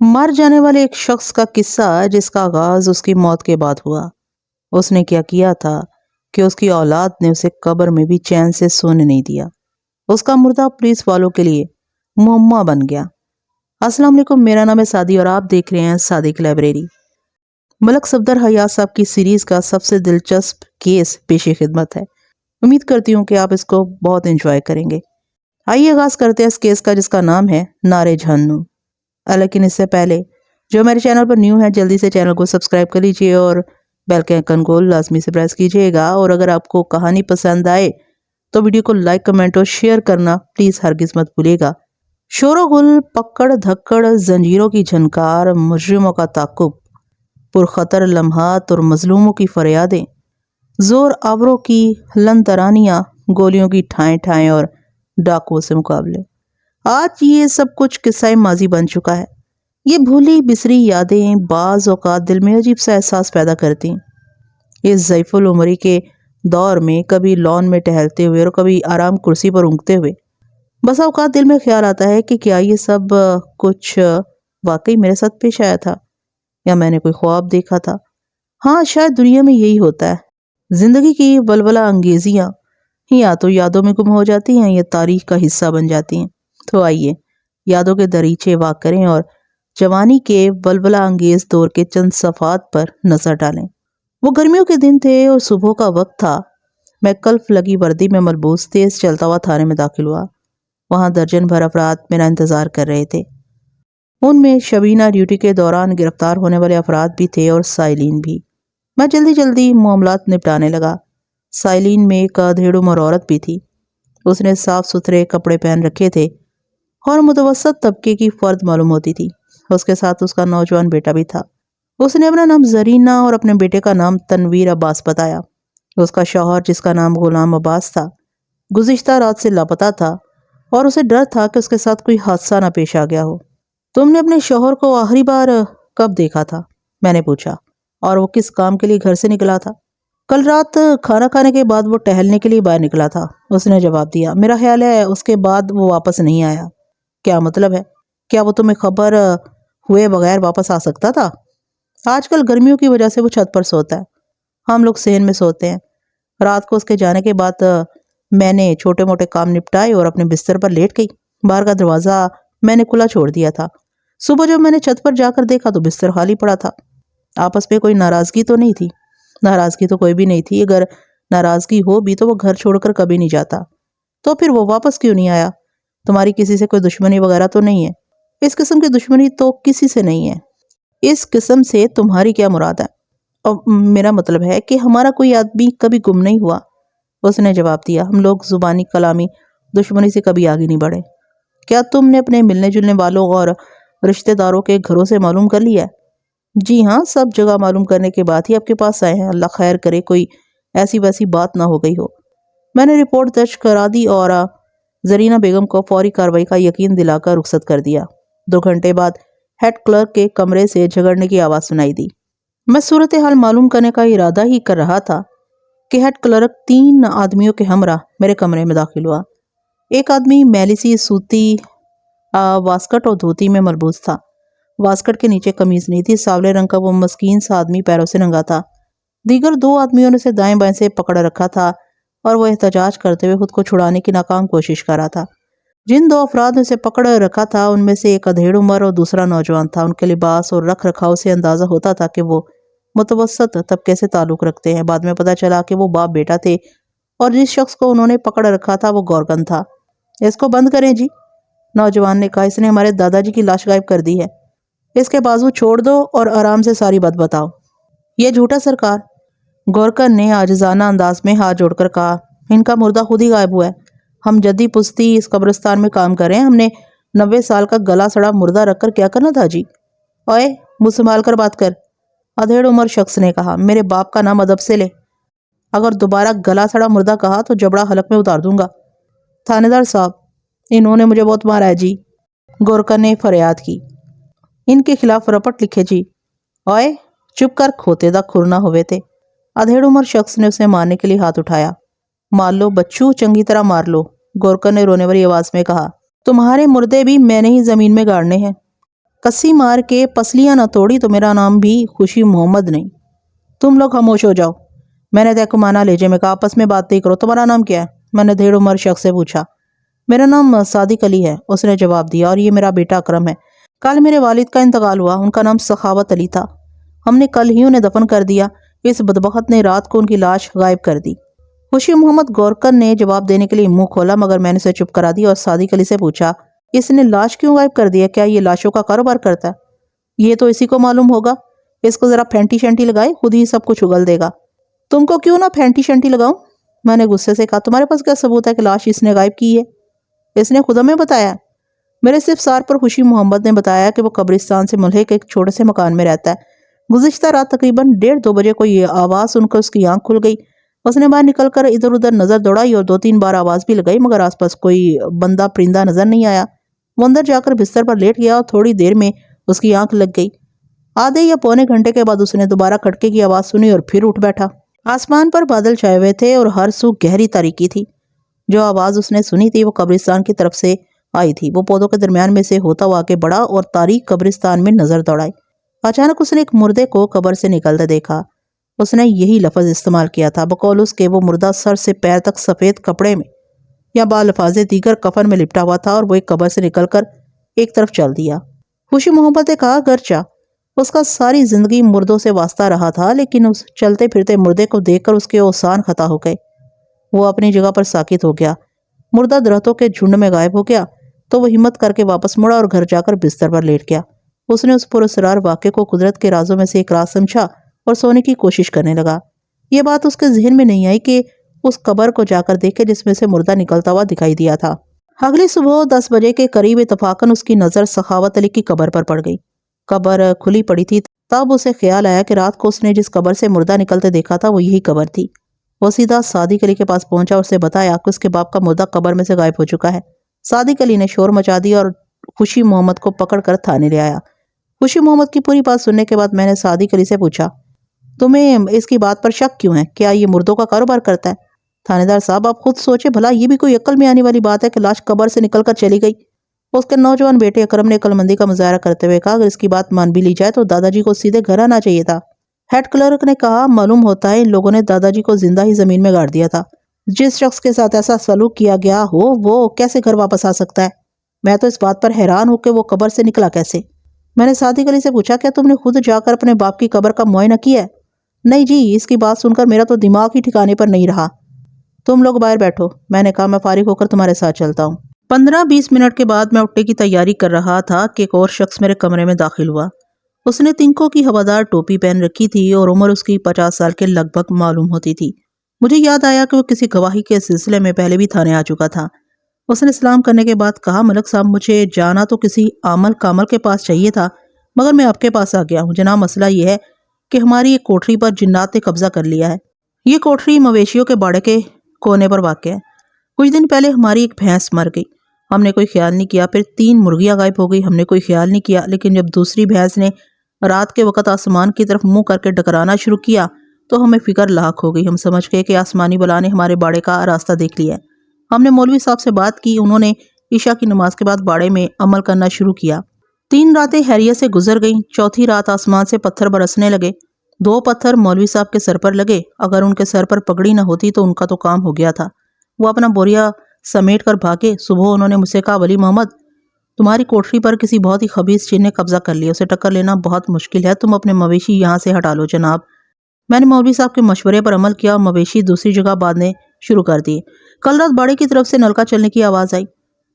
مر جانے والے ایک شخص کا قصہ جس کا آغاز اس کی موت کے بعد ہوا۔ اس نے کیا کیا تھا کہ اس کی اولاد نے اسے قبر میں بھی چین سے سونے نہیں دیا۔ اس کا مردہ پولیس والوں کے لیے معمہ بن گیا۔ السلام علیکم، میرا نام ہے سعدی اور آپ دیکھ رہے ہیں صادق لائبریری۔ ملک صفدر حیات صاحب کی سیریز کا سب سے دلچسپ کیس پیش خدمت ہے۔ امید کرتی ہوں کہ آپ اس کو بہت انجوائے کریں گے۔ آئیے آغاز کرتے ہیں اس کیس کا جس کا نام ہے نعرے جہنم۔ لیکن اس سے پہلے جو میرے چینل پر نیو ہے جلدی سے چینل کو سبسکرائب کر لیجئے اور بیل کے آئیکن کو لازمی سے پریس کیجئے گا، اور اگر آپ کو کہانی پسند آئے تو ویڈیو کو لائک، کمنٹ اور شیئر کرنا پلیز ہرگز مت بھولیے گا۔ شور و غل، پکڑ دھکڑ، زنجیروں کی جھنکار، مجرموں کا تعاقب، پرخطر لمحات اور مظلوموں کی فریادیں، زور آوروں کی لن ترانیاں، گولیوں کی ٹھائیں ٹھائیں اور ڈاکوؤں سے مقابلے۔ آج یہ سب کچھ قصہ ماضی بن چکا ہے۔ یہ بھولی بسری یادیں بعض اوقات دل میں عجیب سا احساس پیدا کرتی ہیں۔ اس ضعیف العمری کے دور میں کبھی لان میں ٹہلتے ہوئے اور کبھی آرام کرسی پر اونگتے ہوئے بس اوقات دل میں خیال آتا ہے کہ کیا یہ سب کچھ واقعی میرے ساتھ پیش آیا تھا یا میں نے کوئی خواب دیکھا تھا۔ ہاں، شاید دنیا میں یہی ہوتا ہے۔ زندگی کی ولولہ انگیزیاں یا تو یادوں میں گم ہو جاتی ہیں یا تاریخ کا حصہ بن جاتی ہیں۔ تو آئیے یادوں کے دریچے واہ کریں اور جوانی کے ولولہ انگیز دور کے چند صفحات پر نظر ڈالیں۔ وہ گرمیوں کے دن تھے اور صبح کا وقت تھا۔ میں کلف لگی وردی میں ملبوس تیز چلتا ہوا تھانے میں داخل ہوا۔ وہاں درجن بھر افراد میرا انتظار کر رہے تھے۔ ان میں شبینہ ڈیوٹی کے دوران گرفتار ہونے والے افراد بھی تھے اور سائلین بھی۔ میں جلدی جلدی معاملات نپٹانے لگا۔ سائلین میں ایک ادھیڑ عمر عورت بھی تھی۔ اس نے صاف ستھرے کپڑے پہن رکھے تھے اور متوسط طبقے کی فرد معلوم ہوتی تھی۔ اس کے ساتھ اس کا نوجوان بیٹا بھی تھا۔ اس نے اپنا نام زرینہ اور اپنے بیٹے کا نام تنویر عباس بتایا۔ اس کا شوہر جس کا نام غلام عباس تھا گزشتہ رات سے لاپتہ تھا اور اسے ڈر تھا کہ اس کے ساتھ کوئی حادثہ نہ پیش آ گیا ہو۔ تم نے اپنے شوہر کو آخری بار کب دیکھا تھا؟ میں نے پوچھا۔ اور وہ کس کام کے لیے گھر سے نکلا تھا؟ کل رات کھانا کھانے کے بعد وہ ٹہلنے کے لیے باہر نکلا تھا، اس نے جواب دیا۔ میرا خیال ہے اس کے بعد وہ واپس نہیں آیا۔ کیا مطلب ہے؟ کیا وہ تمہیں خبر ہوئے بغیر واپس آ سکتا تھا؟ آج کل گرمیوں کی وجہ سے وہ چھت پر سوتا ہے، ہم لوگ صحن میں سوتے ہیں۔ رات کو اس کے جانے کے بعد میں نے چھوٹے موٹے کام نپٹائے اور اپنے بستر پر لیٹ گئی۔ باہر کا دروازہ میں نے کھلا چھوڑ دیا تھا۔ صبح جب میں نے چھت پر جا کر دیکھا تو بستر خالی پڑا تھا۔ آپس میں کوئی ناراضگی تو نہیں تھی؟ ناراضگی تو کوئی بھی نہیں تھی۔ اگر ناراضگی ہو بھی تو وہ گھر چھوڑ کر کبھی نہیں جاتا، تو پھر وہ واپس کیوں نہیں آیا؟ تمہاری کسی سے کوئی دشمنی وغیرہ تو نہیں ہے؟ اس قسم کی دشمنی تو کسی سے نہیں ہے۔ اس قسم سے تمہاری کیا مراد ہے؟ اور میرا مطلب ہے کہ ہمارا کوئی آدمی کبھی گم نہیں ہوا، اس نے جواب دیا۔ ہم لوگ زبانی کلامی دشمنی سے کبھی آگے نہیں بڑھے۔ کیا تم نے اپنے ملنے جلنے والوں اور رشتہ داروں کے گھروں سے معلوم کر لیا ہے؟ جی ہاں، سب جگہ معلوم کرنے کے بعد ہی آپ کے پاس آئے ہیں۔ اللہ خیر کرے کوئی ایسی ویسی بات نہ ہو گئی ہو۔ میں نے رپورٹ درج کرا دی اور زرینہ بیگم کو فوری کارروائی کا یقین دلا کر رخصت کر دیا۔ 2 گھنٹے بعد ہیڈ کلرک کے کمرے سے جھگڑنے کی آواز سنائی دی۔ میں صورتحال معلوم کرنے کا ارادہ ہی کر رہا تھا کہ ہیڈ کلرک 3 آدمیوں کے ہمراہ میرے کمرے میں داخل ہوا۔ ایک آدمی میلی سی سوتی واسکٹ اور دھوتی میں ملبوس تھا۔ واسکٹ کے نیچے قمیض نہیں تھی۔ سانولے رنگ کا وہ مسکین سا آدمی پیروں سے ننگا تھا۔ دیگر 2 آدمیوں نے اسے دائیں بائیں سے پکڑ رکھا تھا اور وہ احتجاج کرتے ہوئے خود کو چھڑانے کی ناکام کوشش کر رہا تھا۔ جن 2 افراد نے اسے پکڑ رکھا تھا ان میں سے ایک ادھیڑ عمر اور دوسرا نوجوان تھا۔ ان کے لباس اور رکھ رکھاؤ سے اندازہ ہوتا تھا کہ وہ متوسط طبقے سے تعلق رکھتے ہیں۔ بعد میں پتہ چلا کہ وہ باپ بیٹا تھے اور جس شخص کو انہوں نے پکڑ رکھا تھا وہ گورکن تھا۔ اس کو بند کریں جی، نوجوان نے کہا۔ اس نے ہمارے دادا جی کی لاش غائب کر دی ہے۔ اس کے بازو چھوڑ دو اور آرام سے ساری بات بتاؤ۔ یہ جھوٹا سرکار، گورکن نے عاجزانہ انداز میں ہاتھ جوڑ کر کہا۔ ان کا مردہ خود ہی غائب ہوا ہے۔ ہم جدی پستی اس قبرستان میں کام کر رہے ہیں۔ ہم نے 90 سال کا گلا سڑا مردہ رکھ کر کیا کرنا تھا جی؟ اوئے، منہ سنبھال کر بات کر، ادھیڑ عمر شخص نے کہا۔ میرے باپ کا نام ادب سے لے، اگر دوبارہ گلا سڑا مردہ کہا تو جبڑا حلق میں اتار دوں گا۔ تھانے دار صاحب، انہوں نے مجھے بہت مارا ہے جی، گورکن نے فریاد کی۔ ان کے خلاف رپٹ لکھے جی۔ اوئے چپ کر، کھوتے دا کھر نہ ہوئے تھے۔ ادھیڑ عمر شخص نے اسے مارنے کے لیے ہاتھ اٹھایا۔ مار لو بچو، چنگی طرح مار لو، گورکن نے رونے والی آواز میں کہا۔ تمہارے مردے بھی میں نے ہی زمین میں گاڑنے ہیں۔ کسی مار کے پسلیاں نہ توڑی تو میرا نام بھی خوشی محمد نہیں۔ تم لوگ خاموش ہو جاؤ، میں نے تحکمانہ لہجے میں کہا۔ آپس میں بات نہیں کرو، تمہارا نام کیا ہے؟ میں نے دھیڑ عمر شخص سے پوچھا۔ میرا نام صادق علی ہے، اس نے جواب دیا، اور یہ میرا بیٹا اکرم ہے۔ کل میرے والد کا انتقال ہوا، ان کا نام سخاوت علی تھا۔ ہم نے کل ہی انہیں دفن کر دیا، اس بدبخت نے رات کو ان کی لاش غائب کر دی۔ خوشی محمد گورکر نے جواب دینے کے لیے منہ کھولا، مگر میں نے اسے چپ کرا دیا اور صادق علی سے پوچھا، اس نے لاش کیوں غائب کر دیا؟ کیا یہ لاشوں کا کاروبار کرتا ہے؟ یہ تو اسی کو معلوم ہوگا، اس کو ذرا پھینٹی شینٹی لگائے، خود ہی سب کچھ اگل دے گا۔ تم کو کیوں نہ پھینٹی شینٹی لگاؤں؟ میں نے غصے سے کہا، تمہارے پاس کیا ثبوت ہے کہ لاش اس نے غائب کی ہے؟ اس نے خود ہمیں بتایا۔ میرے استفسار پر خوشی محمد نے بتایا کہ وہ قبرستان سے ملحق ایک چھوٹے سے مکان میں رہتا ہے۔ گزشتہ رات تقریباً 1:30-2 بجے کو یہ آواز سن کر اس کی آنکھ کھل گئی۔ اس نے باہر نکل کر ادھر ادھر نظر دوڑائی اور 2-3 بار آواز بھی لگائی، مگر آس پاس کوئی بندہ پرندہ نظر نہیں آیا۔ وہ اندر جا کر بستر پر لیٹ گیا اور تھوڑی دیر میں اس کی آنکھ لگ گئی۔ آدھے یا پونے گھنٹے کے بعد اس نے دوبارہ کھٹکے کی آواز سنی اور پھر اٹھ بیٹھا۔ آسمان پر بادل چھائے ہوئے تھے اور ہر سو گہری تاریکی تھی۔ جو آواز اس نے سنی تھی وہ قبرستان کی طرف سے آئی تھی۔ وہ پودوں کے درمیان میں سے ہوتا ہوا آگے بڑھا اور تاریک قبرستان میں نظر دوڑائی۔ اچانک اس نے ایک مردے کو قبر سے نکلتے دیکھا۔ اس نے یہی لفظ استعمال کیا تھا، بقول اس کے وہ مردہ سر سے پیر تک سفید کپڑے میں یا بالفاظ دیگر کفن میں لپٹا ہوا تھا، اور وہ ایک قبر سے نکل کر ایک طرف چل دیا۔ خوشی محمد نے کہا، گرچہ اس کا ساری زندگی مردوں سے واسطہ رہا تھا، لیکن اس چلتے پھرتے مردے کو دیکھ کر اس کے اوسان خطا ہو گئے۔ وہ اپنی جگہ پر ساکت ہو گیا۔ مردہ درختوں کے جھنڈ میں غائب ہو گیا تو وہ ہمت کر کے واپس مڑا اور گھر جا کر بستر پر لیٹ گیا۔ اس نے اس پراسرار واقعے کو قدرت کے رازوں میں سے ایک راز سمجھا اور سونے کی کوشش کرنے لگا۔ یہ بات اس کے ذہن میں نہیں آئی کہ اس قبر کو جا کر دیکھے جس میں سے مردہ نکلتا ہوا دکھائی دیا تھا۔ اگلی صبح 10 بجے کے قریب اتفاقاً اس کی نظر سخاوت علی کی قبر پر پڑ گئی۔ قبر کھلی پڑی تھی، تب اسے خیال آیا کہ رات کو اس نے جس قبر سے مردہ نکلتے دیکھا تھا وہ یہی قبر تھی۔ وہ سیدھا صادق علی کے پاس پہنچا اور اسے بتایا کہ اس کے باپ کا مردہ قبر میں سے غائب ہو چکا ہے۔ صادق علی نے شور مچا دیا اور خوشی محمد کو پکڑ کر تھانے لے آیا۔ خوشی محمد کی پوری بات سننے کے بعد میں نے صادق علی سے پوچھا، تمہیں اس کی بات پر شک کیوں ہے؟ کیا یہ مردوں کا کاروبار کرتا ہے؟ تھانے دار صاحب، آپ خود سوچے بھلا، یہ بھی کوئی عقل میں آنے والی بات ہے کہ لاش قبر سے نکل کر چلی گئی؟ اس کے نوجوان بیٹے اکرم نے عقل مندی کا مظاہرہ کرتے ہوئے کہا، اگر اس کی بات مان بھی لی جائے تو دادا جی کو سیدھے گھر آنا چاہیے تھا۔ ہیڈ کلرک نے کہا، معلوم ہوتا ہے ان لوگوں نے دادا جی کو زندہ ہی زمین میں گاڑ دیا تھا۔ جس شخص کے ساتھ ایسا سلوک کیا گیا ہو وہ کیسے گھر واپس آ سکتا ہے؟ میں تو اس بات پر حیران ہوں کہ وہ قبر سے نکلا کیسے؟ میں نے صادق علی سے پوچھا، کیا تم نے خود جا کر اپنے باپ کی قبر کا معائنہ کیا ہے؟ نہیں جی، اس کی بات سن کر میرا تو دماغ ہی ٹھکانے پر نہیں رہا۔ تم لوگ باہر بیٹھو، میں نے کہا، میں فارغ ہو کر تمہارے ساتھ چلتا ہوں۔ 15-20 منٹ کے بعد میں اٹھنے کی تیاری کر رہا تھا کہ ایک اور شخص میرے کمرے میں داخل ہوا۔ اس نے تنکوں کی ہوادار ٹوپی پہن رکھی تھی اور عمر اس کی 50 سال کے لگ بھگ معلوم ہوتی تھی۔ مجھے یاد آیا کہ وہ کسی گواہی کے سلسلے میں پہلے بھی تھانے آ چکا تھا۔ اس نے سلام کرنے کے بعد کہا، ملک صاحب، مجھے جانا تو کسی عامل کامل کے پاس چاہیے تھا، مگر میں آپ کے پاس آ گیا ہوں۔ جناب، مسئلہ یہ ہے کہ ہماری ایک کوٹری پر جنات نے قبضہ کر لیا ہے۔ یہ کوٹری مویشیوں کے باڑے کے کونے پر واقع ہے۔ کچھ دن پہلے ہماری ایک بھینس مر گئی، ہم نے کوئی خیال نہیں کیا۔ پھر 3 مرغیاں غائب ہو گئی، ہم نے کوئی خیال نہیں کیا۔ لیکن جب دوسری بھینس نے رات کے وقت آسمان کی طرف منہ کر کے ڈکرانا شروع کیا تو ہمیں فکر لاحق ہو گئی۔ ہم سمجھ گئے کہ آسمانی بلا نے ہمارے باڑے کا راستہ دیکھ لیا ہے۔ ہم نے مولوی صاحب سے بات کی، انہوں نے عشاء کی نماز کے بعد باڑے میں عمل کرنا شروع کیا۔ 3 راتیں خیریت سے گزر گئیں۔ چوتھی رات آسمان سے پتھر برسنے لگے۔ 2 پتھر مولوی صاحب کے سر پر لگے۔ اگر ان کے سر پر پگڑی نہ ہوتی تو ان کا تو کام ہو گیا تھا۔ وہ اپنا بوریا سمیٹ کر بھاگے۔ صبح انہوں نے مجھ سے کہا، ولی محمد، تمہاری کوٹری پر کسی بہت ہی خبیث جن نے قبضہ کر لیا، اسے ٹکر لینا بہت مشکل ہے، تم اپنے مویشی یہاں سے ہٹا لو۔ جناب، میں نے مولوی صاحب کے مشورے پر عمل کیا اور مویشی دوسری جگہ باندھنے شروع کر دیے۔ کل رات باڑے کی طرف سے نلکا چلنے کی آواز آئی۔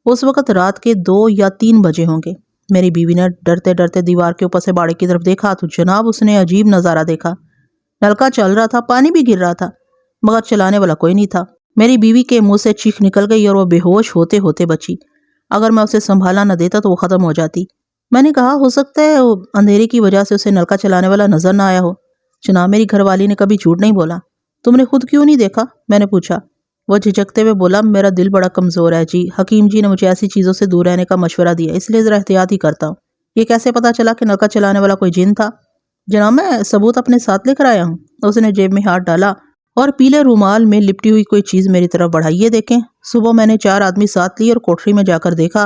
اس وقت رات کے 2 یا 3 بجے ہوں گے۔ میری بیوی نے ڈرتے ڈرتے دیوار کے اوپر سے باڑے کی طرف دیکھا تو جناب اس نے عجیب نظارہ دیکھا۔ نلکا چل رہا تھا، پانی بھی گر رہا تھا، مگر چلانے والا کوئی نہیں تھا۔ میری بیوی کے منہ سے چیخ نکل گئی اور وہ بے ہوش ہوتے ہوتے بچی۔ اگر میں اسے سنبھالا نہ دیتا تو وہ ختم ہو جاتی۔ میں نے کہا، ہو سکتا ہے اندھیرے کی وجہ سے اسے نلکا چلانے والا نظر نہ آیا ہو۔ جناب، میری گھر والی نے کبھی جھوٹ نہیں بولا۔ تم نے خود کیوں نہیں دیکھا؟ میں نے پوچھا۔ وہ جھجکتے ہوئے بولا، میرا دل بڑا کمزور ہے جی، حکیم جی نے مجھے ایسی چیزوں سے دور رہنے کا مشورہ دیا، اس لیے ذرا احتیاط ہی کرتا ہوں۔ یہ کیسے پتا چلا کہ نلکا چلانے والا کوئی جن تھا؟ جناب، میں ثبوت اپنے ساتھ لے کر آیا ہوں۔ اس نے جیب میں ہاتھ ڈالا اور پیلے رومال میں لپٹی ہوئی کوئی چیز میری طرف بڑھائی۔ یہ دیکھیں۔ صبح میں نے 4 آدمی ساتھ لی اور کوٹری میں جا کر دیکھا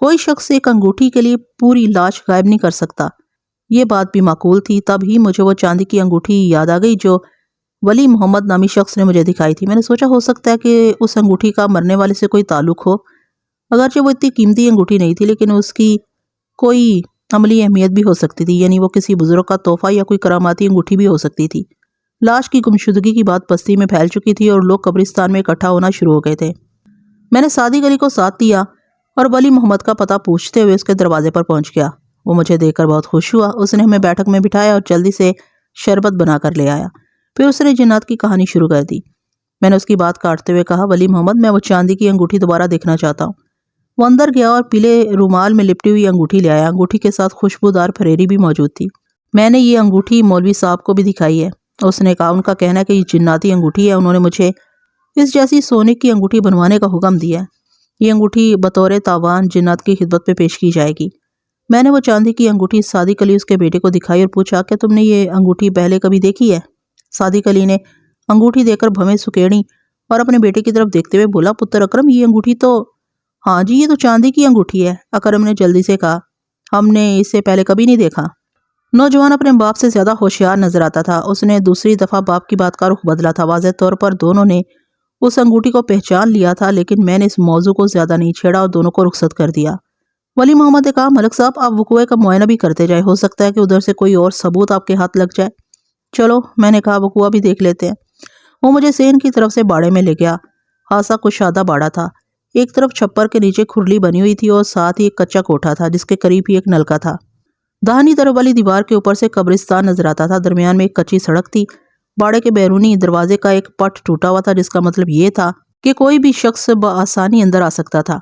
کوئی شخص ایک انگوٹھی کے لیے پوری لاش غائب نہیں کر سکتا۔ یہ بات بھی معقول تھی۔ تب ہی مجھے وہ چاندی کی انگوٹھی یاد آ گئی جو ولی محمد نامی شخص نے مجھے دکھائی تھی۔ میں نے سوچا ہو سکتا ہے کہ اس انگوٹھی کا مرنے والے سے کوئی تعلق ہو۔ اگرچہ وہ اتنی قیمتی انگوٹھی نہیں تھی لیکن اس کی کوئی عملی اہمیت بھی ہو سکتی تھی، یعنی وہ کسی بزرگ کا تحفہ یا کوئی کراماتی انگوٹھی بھی ہو سکتی تھی۔ لاش کی گمشدگی کی بات بستی میں پھیل چکی تھی اور لوگ قبرستان میں اکٹھا ہونا شروع ہو گئے تھے۔ میں نے صادق علی کو ساتھ دیا اور ولی محمد کا پتہ پوچھتے ہوئے اس کے دروازے پر پہنچ گیا۔ وہ مجھے دیکھ کر بہت خوش ہوا۔ اس نے ہمیں بیٹھک میں بٹھایا اور جلدی سے شربت بنا کر لے آیا۔ پھر اس نے جنات کی کہانی شروع کر دی۔ میں نے اس کی بات کاٹتے ہوئے کہا، ولی محمد، میں وہ چاندی کی انگوٹھی دوبارہ دیکھنا چاہتا ہوں۔ وہ اندر گیا اور پیلے رومال میں لپٹی ہوئی انگوٹھی لے آیا۔ انگوٹھی کے ساتھ خوشبودار پھریری بھی موجود تھی۔ میں نے یہ انگوٹھی مولوی صاحب کو بھی دکھائی ہے۔ اس نے کہا، ان کا کہنا ہے کہ یہ جناتی انگوٹھی ہے۔ انہوں نے مجھے اس جیسی سونے کی انگوٹھی بنوانے کا حکم دیا ہے۔ یہ انگوٹھی بطور تاوان جنات کی خدمت پہ پیش کی جائے گی۔ میں نے وہ چاندی کی انگوٹھی صادق علی اس کے بیٹے کو دکھائی اور پوچھا، کیا تم نے یہ انگوٹھی پہلے کبھی دیکھی ہے؟ صادق علی نے انگوٹھی دیکھ کر بھویں سکیڑی اور اپنے بیٹے کی طرف دیکھتے ہوئے بولا، پتر اکرم، یہ انگوٹھی تو… ہاں جی، یہ تو چاندی کی انگوٹھی ہے۔ اکرم نے جلدی سے کہا، ہم نے اسے پہلے کبھی نہیں دیکھا۔ نوجوان اپنے باپ سے زیادہ ہوشیار نظر آتا تھا۔ اس نے دوسری دفعہ باپ کی بات کا رخ بدلا تھا۔ واضح طور پر دونوں نے اس انگوٹھی کو پہچان لیا تھا، لیکن میں نے اس موضوع کو زیادہ نہیں چھیڑا اور دونوں کو رخصت کر دیا۔ ولی محمد نے کہا، ملک صاحب، آپ وقوعے کا معائنہ بھی کرتے جائے، ہو سکتا ہے کہ ادھر سے کوئی اور ثبوت آپ کے ہاتھ لگ جائے۔ چلو، میں نے کہا، وقوعہ بھی دیکھ لیتے ہیں۔ وہ مجھے سین کی طرف سے باڑے میں لے گیا۔ خاصا کشادہ باڑا تھا۔ ایک طرف چھپر کے نیچے کھرلی بنی ہوئی تھی اور ساتھ ہی ایک کچا کوٹھا تھا جس کے قریب ہی ایک نلکا تھا۔ داہنی طرف والی دیوار کے اوپر سے قبرستان نظر آتا تھا۔ درمیان میں ایک کچی سڑک تھی۔ باڑے کے بیرونی دروازے کا ایک پٹ ٹوٹا ہوا تھا، جس کا مطلب یہ تھا کہ کوئی بھی شخص بآسانی اندر آ سکتا تھا۔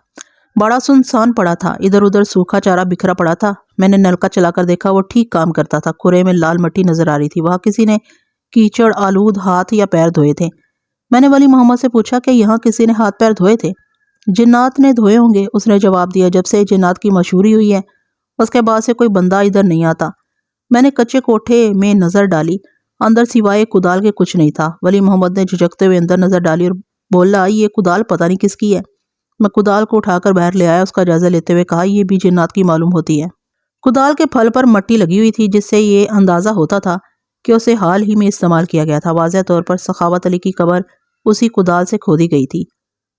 باڑا سنسان پڑا تھا۔ ادھر ادھر سوکھا چارہ بکھرا پڑا تھا۔ میں نے نلکا چلا کر دیکھا، وہ ٹھیک کام کرتا تھا۔ کھرے میں لال مٹی نظر آ رہی تھی۔ وہاں کسی نے کیچڑ آلود ہاتھ یا پیر دھوئے تھے۔ میں نے ولی محمد سے پوچھا کہ یہاں کسی نے ہاتھ پیر دھوئے تھے؟ جنات نے دھوئے ہوں گے، اس نے جواب دیا۔ جب سے جنات کی مشہوری ہوئی ہے اس کے بعد سے کوئی بندہ ادھر نہیں آتا۔ میں نے کچے کوٹھے میں نظر ڈالی۔ اندر سوائے کدال کے کچھ نہیں تھا۔ ولی محمد نے جھجکتے ہوئے اندر نظر ڈالی اور بولا، یہ کدال پتہ نہیں کس کی ہے۔ میں کدال کو اٹھا کر باہر لے آیا۔ اس کا جائزہ لیتے ہوئے کہا، یہ بھی جنات کی معلوم ہوتی ہے۔ کدال کے پھل پر مٹی لگی ہوئی تھی، جس سے یہ اندازہ ہوتا تھا کہ اسے حال ہی میں استعمال کیا گیا تھا۔ واضح طور پر سخاوت علی کی قبر اسی کدال سے کھودی گئی تھی۔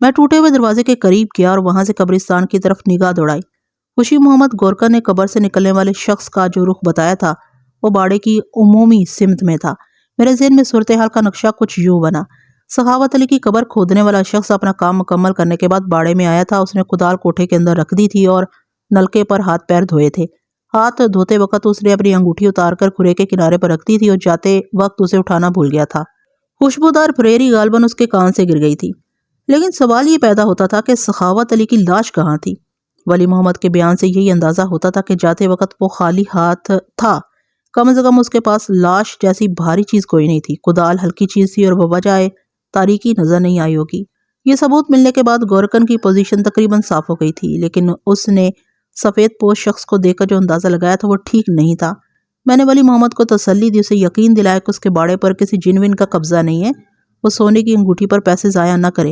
میں ٹوٹے ہوئے دروازے کے قریب گیا اور وہاں سے قبرستان کی طرف نگاہ دوڑائی۔ خوشی محمد گورکر نے قبر سے نکلنے والے شخص کا جو رخ بتایا تھا وہ باڑے کی عمومی سمت میں تھا۔ میرے ذہن میں صورتحال کا نقشہ کچھ یوں بنا۔ سخاوت علی کی قبر کھودنے والا شخص اپنا کام مکمل کرنے کے بعد باڑے میں آیا تھا۔ اس نے کدال کوٹھے کے اندر رکھ دی تھی اور نلکے پر ہاتھ پیر دھوئے تھے۔ ہاتھ دھوتے وقت اس نے اپنی انگوٹھی اتار کر کھرے کے کنارے پر رکھ دی تھی اور جاتے وقت اسے اٹھانا بھول گیا تھا۔ خوشبودار پھریری غالباً اس کے کان سے گر گئی تھی۔ لیکن سوال یہ پیدا ہوتا تھا کہ سخاوت علی کی لاش کہاں تھی؟ ولی محمد کے بیان سے یہی اندازہ ہوتا تھا کہ جاتے وقت وہ خالی ہاتھ تھا۔ کم از کم اس کے پاس لاش جیسی بھاری چیز کوئی نہیں تھی۔ کدال ہلکی چیز تھی اور بوجہ تاریکی نظر نہیں آئی ہوگی۔ یہ ثبوت ملنے کے بعد گورکن کی پوزیشن تقریباً صاف ہو گئی تھی، لیکن اس نے سفید پوش شخص کو دیکھ کر جو اندازہ لگایا تھا وہ ٹھیک نہیں تھا۔ میں نے ولی محمد کو تسلی دی، اسے یقین دلایا کہ اس کے باڑے پر کسی جن ون کا قبضہ نہیں ہے۔ وہ سونے کی انگوٹھی پر پیسے ضائع نہ کرے۔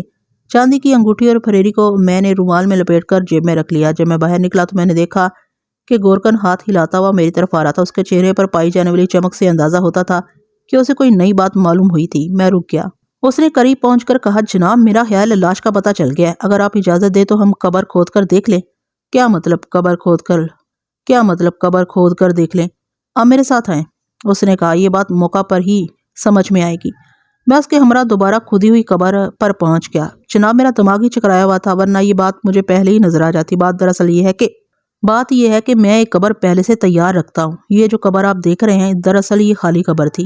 چاندی کی انگوٹھی اور پھریری کو میں نے رومال میں لپیٹ کر جیب میں رکھ لیا۔ جب میں باہر نکلا تو میں نے دیکھا کہ گورکن ہاتھ ہلاتا ہوا میری طرف آ رہا تھا۔ اس کے چہرے پر پائی جانے والی چمک سے اندازہ ہوتا تھا کہ اسے کوئی نئی بات معلوم ہوئی تھی۔ میں رک گیا۔ اس نے قریب پہنچ کر کہا، جناب، میرا خیال ہے لاش کا پتہ چل گیا ہے۔ اگر آپ اجازت دیں تو ہم قبر کھود کر دیکھ لیں۔ کیا مطلب قبر کھود کر دیکھ لیں؟ آپ میرے ساتھ آئیں۔ اس نے کہا، یہ بات موقع پر ہی سمجھ میں آئے گی۔ میں اس کے ہمراہ دوبارہ کھودی ہوئی قبر پر پہنچ گیا۔ جناب، میرا دماغ ہی چکرایا ہوا تھا، ورنہ یہ بات مجھے پہلے ہی نظر آ جاتی۔ بات دراصل یہ ہے کہ میں ایک قبر پہلے سے تیار رکھتا ہوں۔ یہ جو قبر آپ دیکھ رہے ہیں، دراصل یہ خالی قبر تھی۔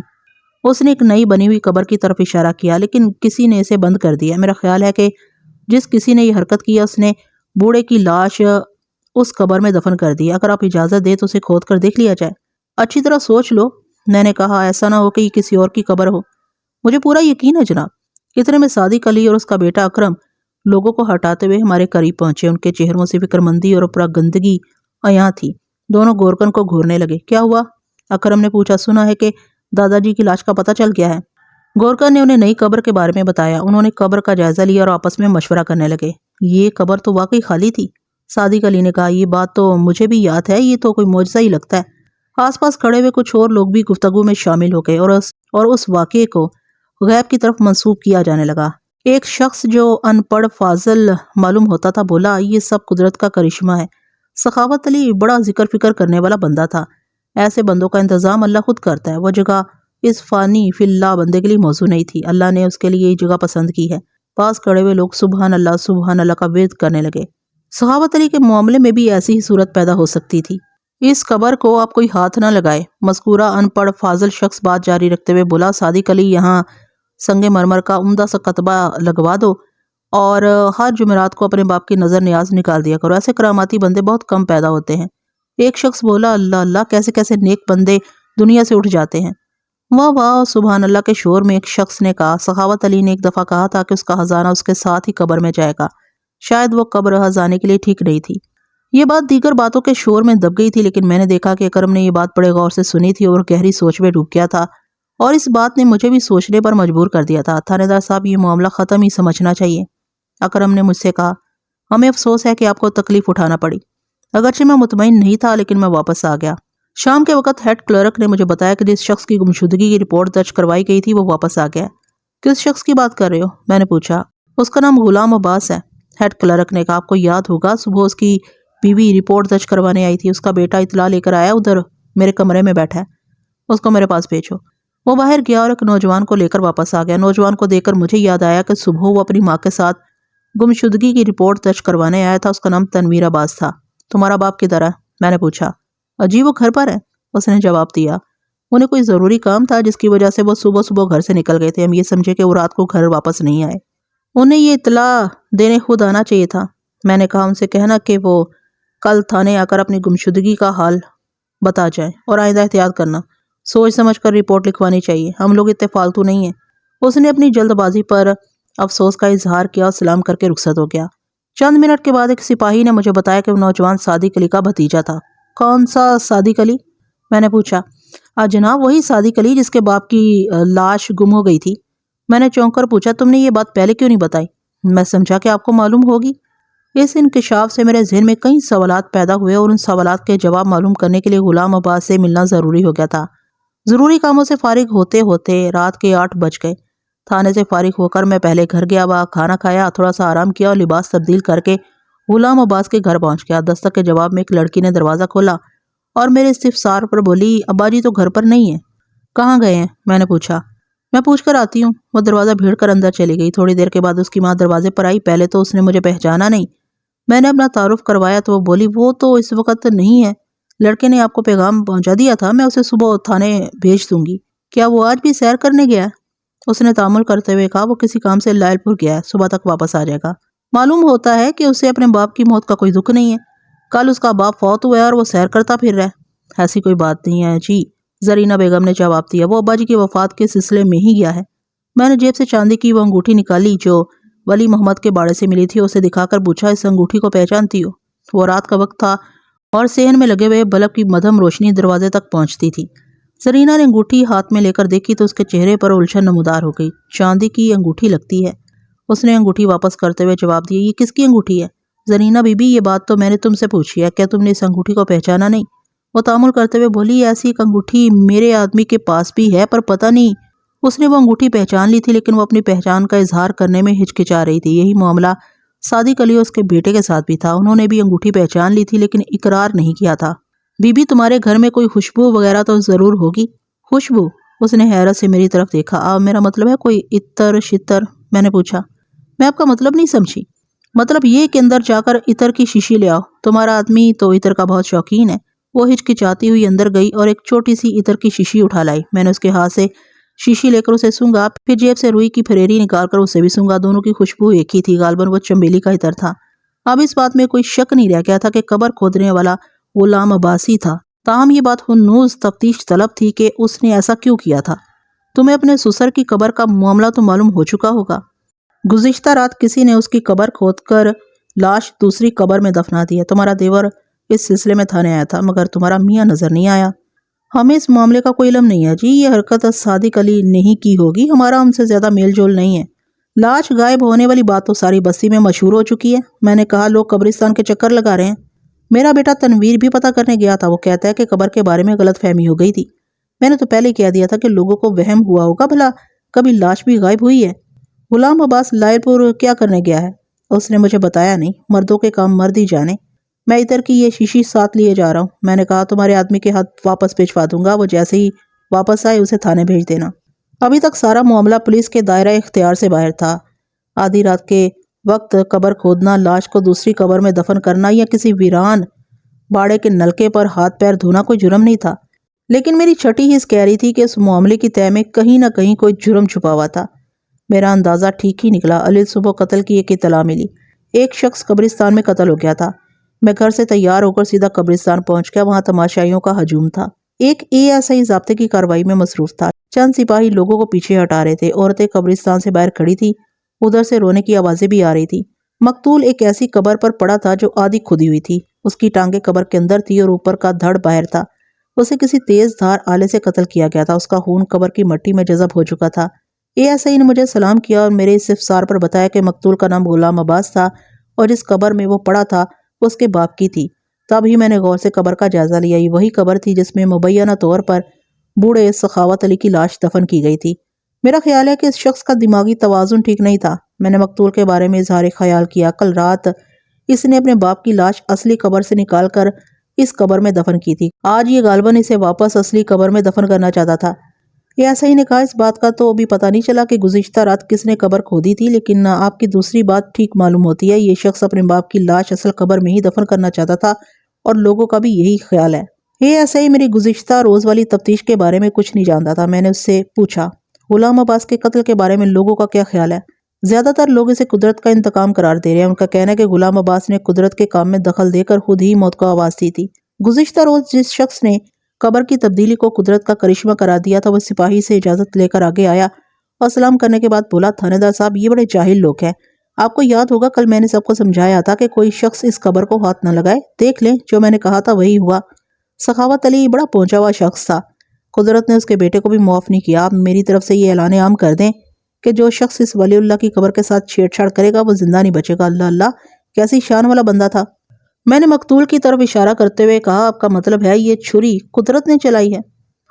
اس نے ایک نئی بنی ہوئی قبر کی طرف اشارہ کیا، لیکن کسی نے اسے بند کر دیا۔ میرا خیال ہے کہ جس کسی نے یہ حرکت کی، اس نے بوڑھے کی لاش اس قبر میں دفن کر دی۔ اگر آپ اجازت دیں تو اسے کھود کر دیکھ لیا جائے۔ اچھی طرح سوچ لو، میں نے کہا، ایسا نہ ہو کہ یہ کسی اور کی قبر ہو۔ مجھے پورا یقین ہے جناب۔ اتنے میں صادق علی اور اس کا بیٹا اکرم لوگوں کو ہٹاتے ہوئے ہمارے قریب پہنچے۔ ان کے چہروں سے فکرمندی اور اوپر گندگی عیاں تھی۔ دونوں گورکن کو گھورنے لگے۔ کیا ہوا؟ اکرم نے پوچھا۔ سنا ہے کہ دادا جی کی لاش کا پتہ چل گیا ہے۔ گورکن نے انہیں نئی قبر کے بارے میں بتایا۔ انہوں نے قبر کا جائزہ لیا اور آپس میں مشورہ کرنے لگے۔ یہ قبر تو واقعی خالی تھی۔ صادق علی نے کہا، یہ بات تو مجھے بھی یاد ہے، یہ تو کوئی معجزہ ہی لگتا ہے۔ آس پاس کھڑے ہوئے کچھ اور لوگ بھی گفتگو میں شامل ہو گئے اور اس واقعے کو غیب کی طرف منسوب کیا جانے لگا۔ ایک شخص جو ان پڑھ فاضل معلوم ہوتا تھا بولا، یہ سب قدرت کا کرشمہ ہے۔ سخاوت علی بڑا ذکر فکر کرنے والا بندہ تھا۔ ایسے بندوں کا انتظام اللہ خود کرتا ہے۔ وہ جگہ اس فانی فی اللہ بندے کے لیے موزوں نہیں تھی، اللہ نے اس کے لیے یہ جگہ پسند کی ہے۔ پاس کھڑے ہوئے لوگ سبحان اللہ کا ورد کرنے لگے۔ سخاوت علی کے معاملے میں بھی ایسی ہی صورت پیدا ہو سکتی تھی۔ اس قبر کو آپ کوئی ہاتھ نہ لگائے۔ مذکورہ ان پڑھ فاضل شخص بات جاری رکھتے ہوئے بولا، صادق علی یہاں سنگ مرمر کا عمدہ سا کتبہ لگوا دو اور ہر جمعرات کو اپنے باپ کی نظر نیاز نکال دیا کرو، ایسے کراماتی بندے بہت کم پیدا ہوتے ہیں۔ ایک شخص بولا، اللہ کیسے کیسے نیک بندے دنیا سے اٹھ جاتے ہیں۔ واہ واہ سبحان اللہ کے شور میں ایک شخص نے کہا، سخاوت علی نے ایک دفعہ کہا تھا کہ اس کا خزانہ اس کے ساتھ ہی قبر میں جائے گا۔ شاید وہ قبر خزانے کے لیے ٹھیک نہیں تھی۔ یہ بات دیگر باتوں کے شور میں دب گئی تھی، لیکن میں نے دیکھا کہ اکرم نے یہ بات بڑے غور سے سنی تھی اور گہری سوچ میں ڈوب گیا تھا، اور اس بات نے مجھے بھی سوچنے پر مجبور کر دیا تھا۔ تھانے دار صاحب، یہ معاملہ ختم ہی سمجھنا چاہیے۔ اکرم نے مجھ سے کہا، ہمیں افسوس ہے کہ آپ کو تکلیف اٹھانا پڑی۔ اگرچہ میں مطمئن نہیں تھا، لیکن میں واپس آ گیا۔ شام کے وقت ہیڈ کلرک نے مجھے بتایا کہ جس شخص کی گمشدگی کی رپورٹ درج کروائی گئی تھی وہ واپس آ گیا۔ کس شخص کی بات کر رہے ہو؟ میں نے پوچھا۔ اس کا نام غلام عباس ہے، ہیڈ کلرک نے کہا۔ آپ کو یاد ہوگا صبح اس کی بیوی رپورٹ درج کروانے آئی تھی، اس کا بیٹا اطلاع لے کر آیا، ادھر میرے کمرے میں بیٹھا ہے، اس کو میرے پاس بھیجو۔ وہ باہر گیا اور ایک نوجوان کو لے کر واپس آ گیا۔ نوجوان کو دیکھ کر مجھے یاد آیا کہ صبح وہ اپنی ماں کے ساتھ گمشدگی کی رپورٹ درج کروانے آیا تھا، اس کا نام تنویر عباس تھا۔ تمہارا باپ کدھر ہے؟ میں نے پوچھا۔ جی وہ گھر پر ہے، اس نے جواب دیا۔ انہیں کوئی ضروری کام تھا جس کی وجہ سے وہ صبح گھر سے نکل گئے تھے۔ ہم یہ سمجھے کہ وہ رات کو گھر واپس نہیں آئے۔ انہیں یہ اطلاع دینے خود آنا چاہیے تھا۔ میں نے کہا، ان سے کہنا کہ وہ کل تھانے آ کر اپنی گمشدگی کا حال بتا جائیں اور آئندہ احتیاط کرنا، سوچ سمجھ کر رپورٹ لکھوانی چاہیے، ہم لوگ اتنے فالتو نہیں ہیں۔ اس نے اپنی جلد بازی پر افسوس کا اظہار کیا اور سلام کر کے رخصت ہو گیا۔ چند منٹ کے بعد ایک سپاہی نے مجھے بتایا کہ وہ نوجوان صادق علی کا بھتیجا تھا۔ کون سا صادق علی؟ میں نے پوچھا۔ جناب وہی صادق علی جس کے باپ کی لاش گم ہو گئی تھی۔ میں نے چونک کر پوچھا، تم نے یہ بات پہلے کیوں نہیں بتائی؟ میں سمجھا کہ آپ کو معلوم ہوگی۔ اس انکشاف سے میرے ذہن میں کئی سوالات پیدا ہوئے اور ان سوالات کے جواب معلوم کرنے کے لیے غلام عباس سے ملنا ضروری ہو گیا تھا۔ ضروری کاموں سے فارغ ہوتے ہوتے رات کے 8 بج گئے۔ تھانے سے فارغ ہو کر میں پہلے گھر گیا، وہاں کھانا کھایا، تھوڑا سا آرام کیا اور لباس تبدیل کر کے غلام عباس کے گھر پہنچ گیا۔ دستک کے جواب میں ایک لڑکی نے دروازہ کھولا اور میرے استفسار پر بولی، ابا جی تو گھر پر نہیں ہیں، کہاں گئے ہیں؟ میں نے پوچھا۔ میں پوچھ کر آتی ہوں۔ وہ دروازہ بھیڑ کر اندر چلی گئی۔ تھوڑی دیر کے بعد اس کی ماں دروازے پر آئی۔ پہلے تو اس نے مجھے پہچانا نہیں۔ میں نے اپنا تعارف کروایا تو وہ بولی، وہ تو اس وقت نہیں ہے، لڑکے نے آپ کو پیغام پہنچا دیا تھا، میں اسے صبح تھانے بھیج دوں گی۔ کیا وہ آج بھی سیر کرنے گیا ہے؟ اس نے تعامل کرتے ہوئے کہا، وہ کسی کام سے لائل پور گیا ہے، صبح تک واپس آ جائے گا۔ معلوم ہوتا ہے کہ اسے اپنے باپ کی موت کا کوئی دکھ نہیں ہے۔ کل اس کا باپ فوت ہوا ہے اور وہ سیر کرتا پھر رہا ہے۔ ایسی کوئی بات نہیں ہے جی، زرینہ بیگم نے جواب دیا، وہ ابا جی کی وفات کے سلسلے میں ہی گیا ہے۔ میں نے جیب سے چاندی کی وہ انگوٹھی نکالی جو ولی محمد کے باڑے سے ملی تھی، اسے دکھا کر پوچھا، اس انگوٹھی کو پہچانتی ہو؟ وہ رات کا وقت تھا اور صحن میں لگے ہوئے بلب کی مدھم روشنی دروازے تک پہنچتی تھی۔ زرینہ نے انگوٹھی ہاتھ میں لے کر دیکھی تو اس کے چہرے پر الجھن نمودار ہو گئی۔ چاندی کی انگوٹھی لگتی ہے، اس نے انگوٹھی واپس کرتے ہوئے جواب دیا۔ یہ کس کی انگوٹھی ہے؟ زرینہ بی بی، یہ بات تو میں نے تم سے پوچھی ہے، کیا تم نے اس انگوٹھی کو پہچانا نہیں؟ وہ تعامل کرتے ہوئے بولی، ایسی ایک انگوٹھی میرے آدمی کے پاس بھی ہے، پر پتہ نہیں۔ اس نے وہ انگوٹھی پہچان لی تھی، لیکن وہ اپنی پہچان کا اظہار کرنے میں ہچکچا رہی تھی۔ یہی معاملہ صادق علی اور اس کے بیٹے کے ساتھ بھی تھا، انہوں نے بھی انگوٹھی پہچان لی تھی لیکن اقرار نہیں کیا تھا۔ بی بی، تمہارے گھر میں کوئی خوشبو وغیرہ تو ضرور ہوگی۔ خوشبو؟ اس نے حیرت سے میری طرف دیکھا۔ میرا مطلب ہے کوئی عطر شتر؟ میں نے پوچھا۔ میں آپ کا مطلب نہیں سمجھی۔ مطلب یہ کہ اندر جا کر عطر کی شیشی لے آؤ، تمہارا آدمی تو عطر کا بہت شوقین ہے۔ وہ ہچکچاتی ہوئی اندر گئی اور ایک چھوٹی سی عطر کی شیشی اٹھا لائی۔ میں نے اس کے ہاتھ سے شیشی لے کر اسے سونگا، پھر جیب سے روئی کی پھریری نکال کر اسے بھی سونگا۔ دونوں کی خوشبو ایک ہی تھی، غالباً وہ چنبیلی کا عطر تھا۔ اب اس بات میں کوئی شک نہیں رہ گیا تھا کہ قبر کھودنے والا غلام عباسی تھا۔ تاہم یہ بات ہنوز تفتیش طلب تھی کہ اس نے ایسا کیوں کیا تھا۔ تمہیں اپنے سسر کی قبر کا معاملہ تو معلوم ہو چکا ہوگا۔ گزشتہ رات کسی نے اس کی قبر کھود کر لاش دوسری قبر میں دفنا دی ہے۔ تمہارا دیور اس سلسلے میں تھانے آیا تھا، مگر تمہارا میاں نظر نہیں آیا۔ ہمیں اس معاملے کا کوئی علم نہیں ہے جی، یہ حرکت صادق علی نہیں کی ہوگی، ہمارا ان سے زیادہ میل جول نہیں ہے۔ لاش غائب ہونے والی بات تو ساری بستی میں مشہور ہو چکی ہے۔ میں نے کہا لوگ قبرستان کے چکر لگا رہے ہیں۔ میرا بیٹا تنویر بھی پتہ کرنے گیا تھا، وہ کہتا ہے کہ قبر کے بارے میں غلط فہمی ہو گئی تھی۔ میں نے تو پہلے کہہ دیا تھا کہ لوگوں کو وہم ہوا ہوگا، بھلا کبھی لاش بھی غائب ہوئی ہے۔ غلام عباس لائر پور کیا کرنے گیا ہے؟ اس نے مجھے بتایا نہیں، مردوں کے کام مرد ہی جانے۔ میں ادھر کی یہ شیشی ساتھ لیے جا رہا ہوں۔ میں نے کہا تمہارے آدمی کے ہاتھ واپس بھیجوا دوں گا، وہ جیسے ہی واپس آئے اسے تھانے بھیج دینا۔ ابھی تک سارا معاملہ پولیس کے دائرہ اختیار سے باہر تھا۔ آدھی رات کے وقت قبر کھودنا، لاش کو دوسری قبر میں دفن کرنا یا کسی ویران باڑے کے نلکے پر ہاتھ پیر دھونا کوئی جرم نہیں تھا، لیکن میری چھٹی حس کہہ رہی تھی کہ اس معاملے کی تہہ میں کہیں نہ کہیں کوئی جرم چھپا ہوا تھا۔ میرا اندازہ ٹھیک ہی نکلا۔ علیل صبح قتل کی ایک اطلاع ملی، ایک شخص قبرستان میں قتل ہو گیا تھا۔ میں گھر سے تیار ہو کر سیدھا قبرستان پہنچ گیا۔ وہاں تماشائیوں کا ہجوم تھا۔ ایک ASI ضابطے کی کارروائی میں مصروف تھا۔ چند سپاہی لوگوں کو پیچھے ہٹا رہے تھے۔ عورتیں قبرستان سے باہر کھڑی تھی، ادھر سے رونے کی آوازیں بھی آ رہی تھی۔ مقتول ایک ایسی قبر پر پڑا تھا جو آدھی کھدی ہوئی تھی۔ اس کی ٹانگیں قبر کے اندر تھی اور اوپر کا دھڑ باہر تھا۔ اسے کسی تیز دھار آلے سے قتل کیا گیا تھا۔ اس کا خون قبر کی مٹی میں جذب ہو چکا تھا۔ ASI نے مجھے سلام کیا اور میرے استفسار پر بتایا کہ مقتول کا نام غلام عباس تھا اور جس قبر میں وہ پڑا تھا اس کے باپ کی تھی۔ تب ہی میں نے غور سے قبر کا جائزہ لیا۔ یہ وہی قبر تھی جس میں مبینہ طور پر بوڑھے سخاوت علی کی لاش دفن کی گئی تھی۔ میرا خیال ہے کہ اس شخص کا دماغی توازن ٹھیک نہیں تھا۔ میں نے مقتول کے بارے میں اظہار خیال کیا۔ کل رات اس نے اپنے باپ کی لاش اصلی قبر سے نکال کر اس قبر میں دفن کی تھی۔ آج یہ غالباً اسے واپس اصلی قبر میں دفن کرنا چاہتا تھا۔ ASI نے کہا اس بات کا تو ابھی پتہ نہیں چلا کہ گزشتہ رات کس نے قبر کھودی تھی، لیکن آپ کی دوسری بات ٹھیک معلوم ہوتی ہے۔ یہ شخص اپنے باپ کی لاش اصل قبر میں ہی دفن کرنا چاہتا تھا اور لوگوں کا بھی یہی خیال ہے۔ ASI میری گزشتہ روز والی تفتیش کے بارے میں کچھ نہیں جانتا تھا۔ میں نے اس سے پوچھا غلام عباس کے قتل کے بارے میں لوگوں کا کیا خیال ہے؟ زیادہ تر لوگ اسے قدرت کا انتقام قرار دے رہے ہیں۔ ان کا کہنا ہے کہ غلام عباس نے قدرت کے کام میں دخل دے کر خود ہی موت کو آواز دی تھی۔ گزشتہ روز جس شخص نے قبر کی تبدیلی کو قدرت کا کرشمہ قرار دیا تھا، وہ سپاہی سے اجازت لے کر آگے آیا اور سلام کرنے کے بعد بولا تھانے دار صاحب یہ بڑے جاہل لوگ ہیں۔ آپ کو یاد ہوگا کل میں نے سب کو سمجھایا تھا کہ کوئی شخص اس قبر کو ہاتھ نہ لگائے۔ دیکھ لیں جو میں نے کہا تھا وہی ہوا۔ سخاوت علی بڑا پہنچا ہوا شخص تھا۔ قدرت نے اس کے بیٹے کو بھی معاف نہیں کیا۔ آپ میری طرف سے یہ اعلان عام کر دیں کہ جو شخص اس ولی اللہ کی قبر کے ساتھ چھیڑ چھاڑ کرے گا وہ زندہ نہیں بچے گا۔ اللہ اللہ کیسی شان والا بندہ تھا۔ میں نے مقتول کی طرف اشارہ کرتے ہوئے کہا آپ کا مطلب ہے یہ چھری قدرت نے چلائی ہے؟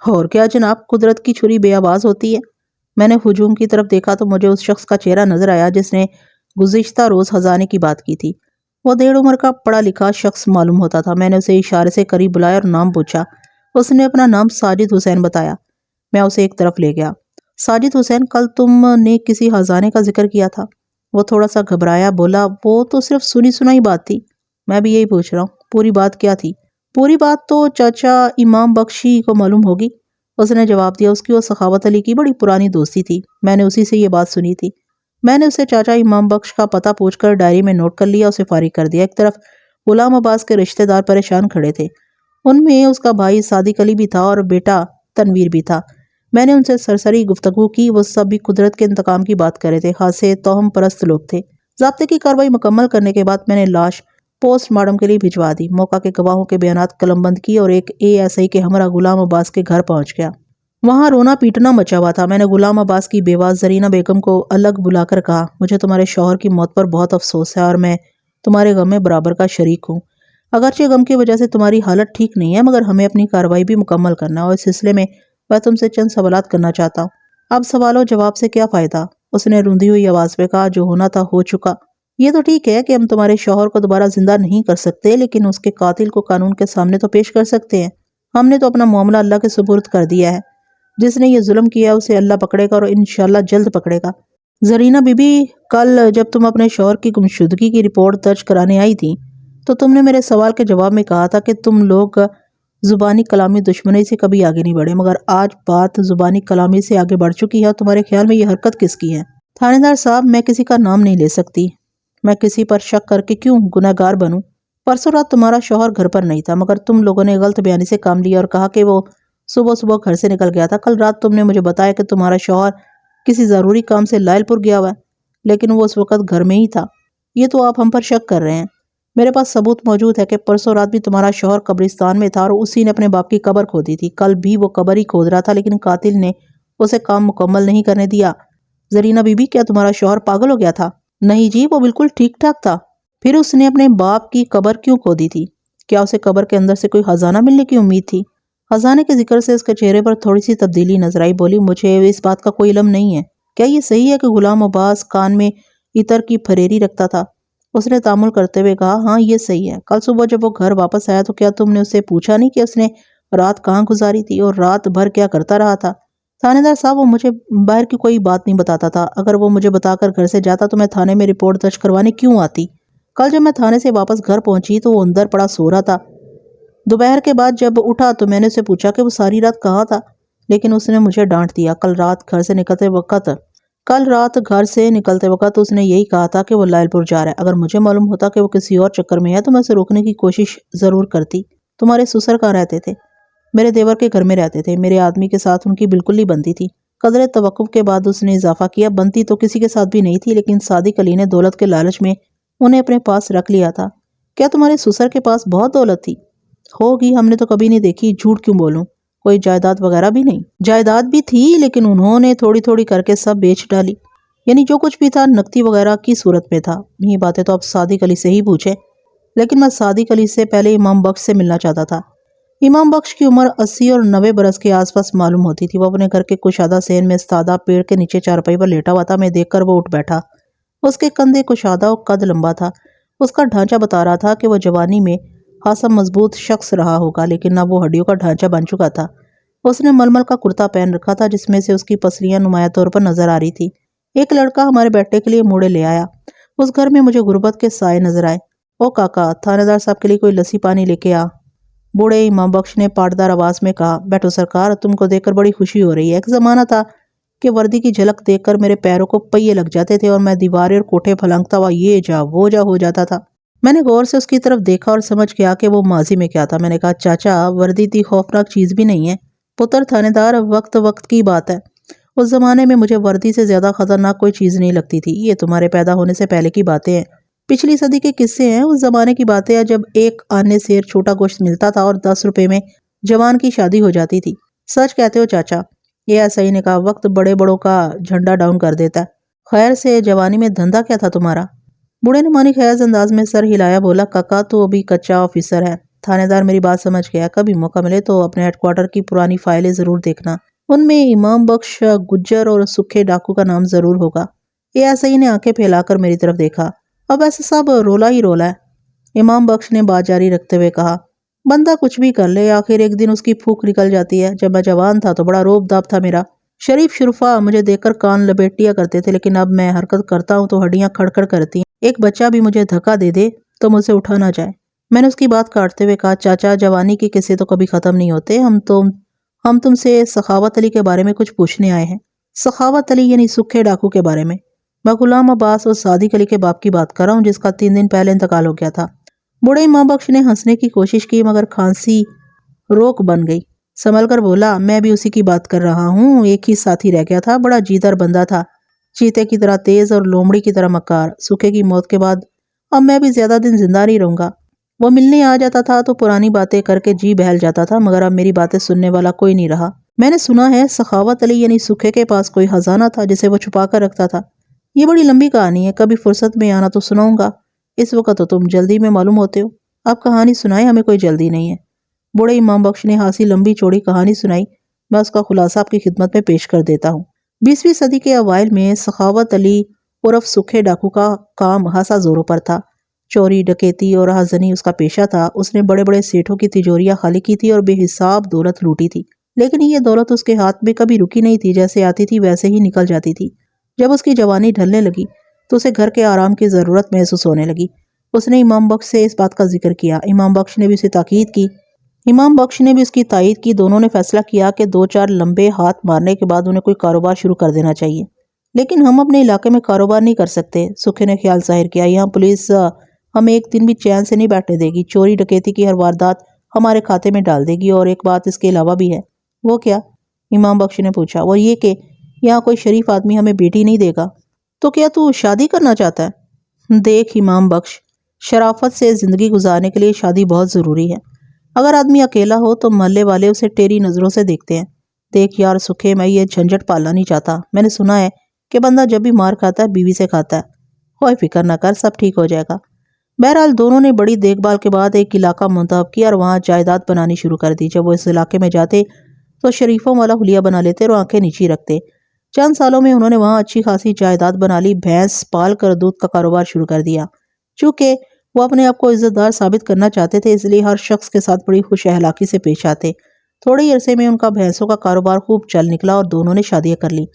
اور کیا جناب، قدرت کی چھری بے آواز ہوتی ہے۔ میں نے ہجوم کی طرف دیکھا تو مجھے اس شخص کا چہرہ نظر آیا جس نے گزشتہ روز خزانے کی بات کی تھی۔ وہ 1.5 عمر کا پڑھا لکھا شخص معلوم ہوتا تھا۔ میں نے اسے اشارے سے قریب بلایا اور نام پوچھا۔ اس نے اپنا نام ساجد حسین بتایا۔ میں اسے ایک طرف لے گیا۔ ساجد حسین، کل تم نے کسی خزانے کا ذکر کیا تھا۔ وہ تھوڑا سا گھبرایا، بولا وہ تو صرف سنی سنائی بات تھی۔ میں بھی یہی پوچھ رہا ہوں پوری بات کیا تھی؟ پوری بات تو چاچا امام بخشی کو معلوم ہوگی، اس نے جواب دیا۔ اس کی اور سخاوت علی کی بڑی پرانی دوستی تھی، میں نے اسی سے یہ بات سنی تھی۔ میں نے اسے چاچا امام بخش کا پتہ پوچھ کر ڈائری میں نوٹ کر لیا، اسے فارغ کر دیا۔ ایک طرف غلام عباس کے رشتہ دار پریشان کھڑے تھے، ان میں اس کا بھائی صادق علی بھی تھا اور بیٹا تنویر بھی تھا۔ میں نے ان سے سرسری گفتگو کی، وہ سب بھی قدرت کے انتقام کی بات کر رہے تھے، خاصے توہم پرست لوگ تھے۔ ضابطے کی کارروائی مکمل کرنے کے بعد میں نے لاش پوسٹ مارٹم کے لیے بھجوا دی، موقع کے گواہوں کے بیانات قلم بند کی اور ایک ASI کے ہمراہ غلام عباس کے گھر پہنچ گیا۔ وہاں رونا پیٹنا مچا ہوا تھا۔ میں نے غلام عباس کی بیوہ زرینہ بیگم کو الگ بلا کر کہا مجھے تمہارے شوہر کی موت پر بہت افسوس ہے اور میں تمہارے غم میں برابر کا شریک ہوں۔ اگرچہ غم کی وجہ سے تمہاری حالت ٹھیک نہیں ہے، مگر ہمیں اپنی کارروائی بھی مکمل کرنا ہے اور اس سلسلے میں تم سے چند سوالات کرنا چاہتا ہوں۔ اب سوال و جواب سے کیا فائدہ؟ اس نے روندی ہوئی آواز میں کہا جو ہونا تھا ہو چکا۔ یہ تو ٹھیک ہے کہ ہم تمہارے شوہر کو دوبارہ زندہ نہیں کر سکتے، لیکن اس کے قاتل کو قانون کے سامنے تو پیش کر سکتے ہیں۔ ہم نے تو اپنا معاملہ اللہ کے سپرد کر دیا ہے۔ جس نے یہ ظلم کیا اسے اللہ پکڑے گا اور انشاءاللہ جلد پکڑے گا۔ زرینہ بی بی، کل جب تم اپنے شوہر کی گمشدگی کی رپورٹ درج کرانے آئی تھی تو تم نے میرے سوال کے جواب میں کہا تھا کہ تم لوگ زبانی کلامی دشمنی سے کبھی آگے نہیں بڑھے، مگر آج بات زبانی کلامی سے آگے بڑھ چکی ہے۔ تمہارے خیال میں یہ حرکت کس کی ہے؟ تھانے دار صاحب، میں کسی کا نام نہیں لے سکتی۔ میں کسی پر شک کر کے کیوں گنہگار بنوں؟ پرسوں رات تمہارا شوہر گھر پر نہیں تھا، مگر تم لوگوں نے غلط بیانی سے کام لیا اور کہا کہ وہ صبح صبح گھر سے نکل گیا تھا۔ کل رات تم نے مجھے بتایا کہ تمہارا شوہر کسی ضروری کام سے لائل پور گیا ہوا ہے، لیکن وہ اس وقت گھر میں ہی تھا۔ یہ تو آپ ہم پر شک کر رہے ہیں۔ میرے پاس ثبوت موجود ہے کہ پرسوں رات بھی تمہارا شوہر قبرستان میں تھا اور اسی نے اپنے باپ کی قبر کھودی تھی۔ کل بھی وہ قبر ہی کھود رہا تھا، لیکن قاتل نے اسے کام مکمل نہیں کرنے دیا۔ زرینہ بی بی، کیا تمہارا شوہر پاگل ہو گیا تھا؟ نہیں جی، وہ بالکل ٹھیک ٹھاک تھا۔ پھر اس نے اپنے باپ کی قبر کیوں کھودی تھی؟ کیا اسے قبر کے اندر سے کوئی خزانہ ملنے کی امید تھی؟ خزانے کے ذکر سے اس کے چہرے پر تھوڑی سی تبدیلی نظر آئی۔ بولی، مجھے اس بات کا کوئی علم نہیں ہے۔ کیا یہ صحیح ہے کہ غلام عباس کان میں عطر کی پھریری رکھتا تھا؟ اس نے تامل کرتے ہوئے کہا، ہاں یہ صحیح ہے۔ کل صبح جب وہ گھر واپس آیا تو کیا تم نے اسے پوچھا نہیں کہ اس نے رات کہاں گزاری تھی اور رات بھر کیا کرتا رہا تھا؟ تھانے دار صاحب، وہ مجھے باہر کی کوئی بات نہیں بتاتا تھا۔ اگر وہ مجھے بتا کر گھر سے جاتا تو میں تھانے میں رپورٹ درج کروانے کیوں آتی؟ کل جب میں تھانے سے واپس گھر پہنچی تو وہ اندر پڑا سو رہا تھا۔ دوپہر کے بعد جب اٹھا تو میں نے اسے پوچھا کہ وہ ساری رات کہاں تھا، لیکن اس نے مجھے ڈانٹ دیا۔ کل رات گھر سے نکلتے وقت اس نے یہی کہا تھا کہ وہ لائل پور جا رہا ہے۔ اگر مجھے معلوم ہوتا کہ وہ کسی اور چکر میں ہے تو میں اسے روکنے کی کوشش ضرور کرتی۔ تمہارے سسر کہاں رہتے تھے؟ میرے دیور کے گھر میں رہتے تھے۔ میرے آدمی کے ساتھ ان کی بالکل ہی بنتی تھی۔ قدرے توقف کے بعد اس نے اضافہ کیا، بنتی تو کسی کے ساتھ بھی نہیں تھی، لیکن صادق علی نے دولت کے لالچ میں انہیں اپنے پاس رکھ لیا تھا۔ کیا تمہارے سسر کے پاس بہت دولت تھی؟ ہوگی، ہم نے تو کبھی نہیں دیکھی، جھوٹ کیوں بولوں۔ کوئی جائیداد وغیرہ بھی نہیں؟ جائیداد بھی تھی، لیکن انہوں نے تھوڑی تھوڑی کر کے سب بیچ ڈالی۔ یعنی جو کچھ بھی تھا نقدی وغیرہ کی صورت میں تھا۔ یہ باتیں تو آپ صادق علی سے ہی پوچھیں۔ لیکن میں صادق علی سے پہلے امام بخش سے ملنا چاہتا تھا۔ امام بخش کی عمر 80 اور 90 برس کے آس پاس معلوم ہوتی تھی۔ وہ اپنے گھر کے کشادہ صحن میں استادہ پیڑ کے نیچے چارپائی پر لیٹا ہوا تھا۔ میں دیکھ کر وہ اٹھ بیٹھا۔ اس کے کندھے کشادہ اور قد لمبا تھا۔ اس کا ڈھانچہ بتا رہا تھا کہ وہ جوانی میں خاصا مضبوط شخص رہا ہوگا، لیکن اب وہ ہڈیوں کا ڈھانچہ بن چکا تھا۔ اس نے ململ کا کرتا پہن رکھا تھا جس میں سے اس کی پسلیاں نمایاں طور پر نظر آ رہی تھی۔ ایک لڑکا ہمارے بیٹے کے لیے موڑے لے آیا۔ اس گھر میں مجھے غربت کے سائے نظر آئے۔ او کاکا، تھانے دار صاحب کے لیے کوئی لسی پانی لے کے آ۔ بوڑھے امام بخش نے پاٹدار آواز میں کہا، بیٹھو سرکار، تم کو دیکھ کر بڑی خوشی ہو رہی ہے۔ ایک زمانہ تھا کہ وردی کی جھلک دیکھ کر میرے پیروں کو پہیے لگ جاتے تھے اور میں دیواریں اور کوٹھے پھلانگتا ہوا یہ جا وہ جا ہو جاتا تھا۔ میں نے غور سے اس کی طرف دیکھا اور سمجھ گیا کہ وہ ماضی میں کیا تھا۔ میں نے کہا، چاچا، وردی اتنی خوفناک چیز بھی نہیں ہے۔ پتر تھانے دار، وقت وقت کی بات ہے۔ اس زمانے میں مجھے وردی سے زیادہ خطرناک کوئی چیز نہیں لگتی تھی۔ یہ تمہارے پیدا ہونے سے پہلے کی باتیں ہیں، پچھلی صدی کے قصے ہیں۔ اس زمانے کی باتیں ہیں جب ایک آنے سیر چھوٹا گوشت ملتا تھا اور 10 روپے میں جوان کی شادی ہو جاتی تھی۔ سچ کہتے ہو چاچا؟ یہ ایسا ہی نے کہا، وقت بڑے بڑوں کا جھنڈا ڈاؤن کر دیتا ہے۔ خیر سے جوانی میں دھندا کیا تھا تمہارا؟ بوڑھے نے مانی خیز انداز میں سر ہلایا، بولا، کاکا تو ابھی کچا آفیسر ہے۔ تھانے دار میری بات سمجھ گیا۔ کبھی موقع ملے تو اپنے ہیڈ کوارٹر کی پرانی فائلیں ضرور دیکھنا، ان میں امام بخش گجر اور سکھے ڈاکو کا نام ضرور ہوگا۔ یہ ایسا ہی نے آنکھیں پھیلا کر میری طرف دیکھا۔ اب ایسا سب رولا ہی رولا ہے، امام بخش نے بات جاری رکھتے ہوئے کہا۔ بندہ کچھ بھی کر لے، آخر ایک دن اس کی پھوک نکل جاتی ہے۔ جب میں جوان تھا تو بڑا روب داب تھا میرا۔ شریف شرفا مجھے دیکھ کر کان لپیٹ لیا کرتے تھے، لیکن اب میں حرکت کرتا ہوں تو ہڈیاں کھڑکھڑ کرتی ہیں۔ ایک بچہ بھی مجھے دھکا دے دے تو مجھ سے اٹھا نہ جائے۔ میں نے اس کی بات کاٹتے ہوئے کہا، چاچا، جوانی کے قصے تو کبھی ختم نہیں ہوتے۔ ہم تم سے سخاوت علی کے بارے میں کچھ پوچھنے آئے ہیں۔ سخاوت علی یعنی سکھے ڈاکو کے بارے میں؟ میں غلام عباس اور صادق علی کے باپ کی بات کر رہا ہوں، جس کا 3 دن پہلے انتقال ہو گیا تھا۔ بوڑھے امام بخش نے ہنسنے کی کوشش کی مگر کھانسی روک بن گئی۔ سنبھل کر بولا، میں بھی اسی کی بات کر رہا ہوں۔ ایک ہی ساتھی رہ گیا تھا، بڑا جیدر بندہ تھا، چیتے کی طرح تیز اور لومڑی کی طرح مکار۔ سکھے کی موت کے بعد اب میں بھی زیادہ دن زندہ نہیں رہوں گا۔ وہ ملنے آ جاتا تھا تو پرانی باتیں کر کے جی بہل جاتا تھا، مگر اب میری باتیں سننے والا کوئی نہیں رہا۔ میں نے سنا ہے سخاوت علی یعنی سکھے کے پاس کوئی خزانہ تھا جسے وہ چھپا کر رکھتا تھا۔ یہ بڑی لمبی کہانی ہے، کبھی فرصت میں آنا تو سناؤں گا۔ اس وقت تو تم جلدی میں معلوم ہوتے ہو۔ آپ کہانی سنائیں، ہمیں کوئی جلدی نہیں ہے۔ بوڑھے امام بخش نے خاصی لمبی چوڑی کہانی سنائی۔ میں اس کا خلاصہ آپ کی خدمت میں پیش کر دیتا ہوں۔ 20ویں صدی کے اوائل میں سخاوت علی عرف سکھے ڈاکو کا کام خاصا زوروں پر تھا۔ چوری ڈکیتی اور راہزنی اس کا پیشہ تھا۔ اس نے بڑے بڑے سیٹھوں کی تجوریاں خالی کی تھی اور بے حساب دولت لوٹی تھی، لیکن یہ دولت اس کے ہاتھ میں کبھی رکی نہیں تھی۔ جیسے آتی تھی ویسے ہی نکل جاتی تھی۔ جب اس کی جوانی ڈھلنے لگی تو اسے گھر کے آرام کی ضرورت محسوس ہونے لگی۔ اس نے امام بخش سے اس بات کا ذکر کیا۔ امام بخش نے بھی اسے تاکید کی۔ امام بخش نے بھی اس کی تائید کی۔ دونوں نے فیصلہ کیا کہ 2-4 لمبے ہاتھ مارنے کے بعد انہیں کوئی کاروبار شروع کر دینا چاہیے۔ لیکن ہم اپنے علاقے میں کاروبار نہیں کر سکتے، سکھے نے خیال ظاہر کیا۔ یہاں پولیس ہمیں ایک دن بھی چین سے نہیں بیٹھنے دے گی، چوری ڈکیتی کی ہر واردات ہمارے کھاتے میں ڈال دے گی۔ اور ایک بات اس کے علاوہ بھی ہے۔ وہ کیا؟ امام بخش نے پوچھا۔ وہ یہ کہ یہاں کوئی شریف آدمی ہمیں بیٹی نہیں دے گا۔ تو کیا تو شادی کرنا چاہتا ہے؟ دیکھ امام بخش، شرافت سے زندگی گزارنے کے لیے شادی بہت ضروری ہے۔ اگر آدمی اکیلا ہو تو محلے والے اسے ٹیری نظروں سے دیکھتے ہیں۔ دیکھ یار سکھے، میں یہ جھنجٹ پالنا نہیں چاہتا۔ میں نے سنا ہے کہ بندہ جب بھی مار کھاتا ہے بیوی سے کھاتا ہے، کوئی فکر نہ کر، سب ٹھیک ہو جائے گا۔ بہرحال دونوں نے بڑی دیکھ بھال کے بعد ایک علاقہ منتخب کیا اور وہاں جائیداد بنانی شروع کر دی۔ جب وہ اس علاقے میں جاتے تو شریفوں والا حلیہ بنا لیتے اور آنکھیں نیچی رکھتے۔ چند سالوں میں انہوں نے وہاں اچھی خاصی جائیداد بنا لی، بھینس پال کر دودھ کا کاروبار شروع کر دیا۔ چونکہ وہ اپنے آپ کو عزت دار ثابت کرنا چاہتے تھے، اس لیے ہر شخص کے ساتھ بڑی خوش اخلاقی سے پیش آتے۔ تھوڑے ہی عرصے میں ان کا بھینسوں کا کاروبار خوب چل نکلا اور دونوں نے شادیاں کر لی،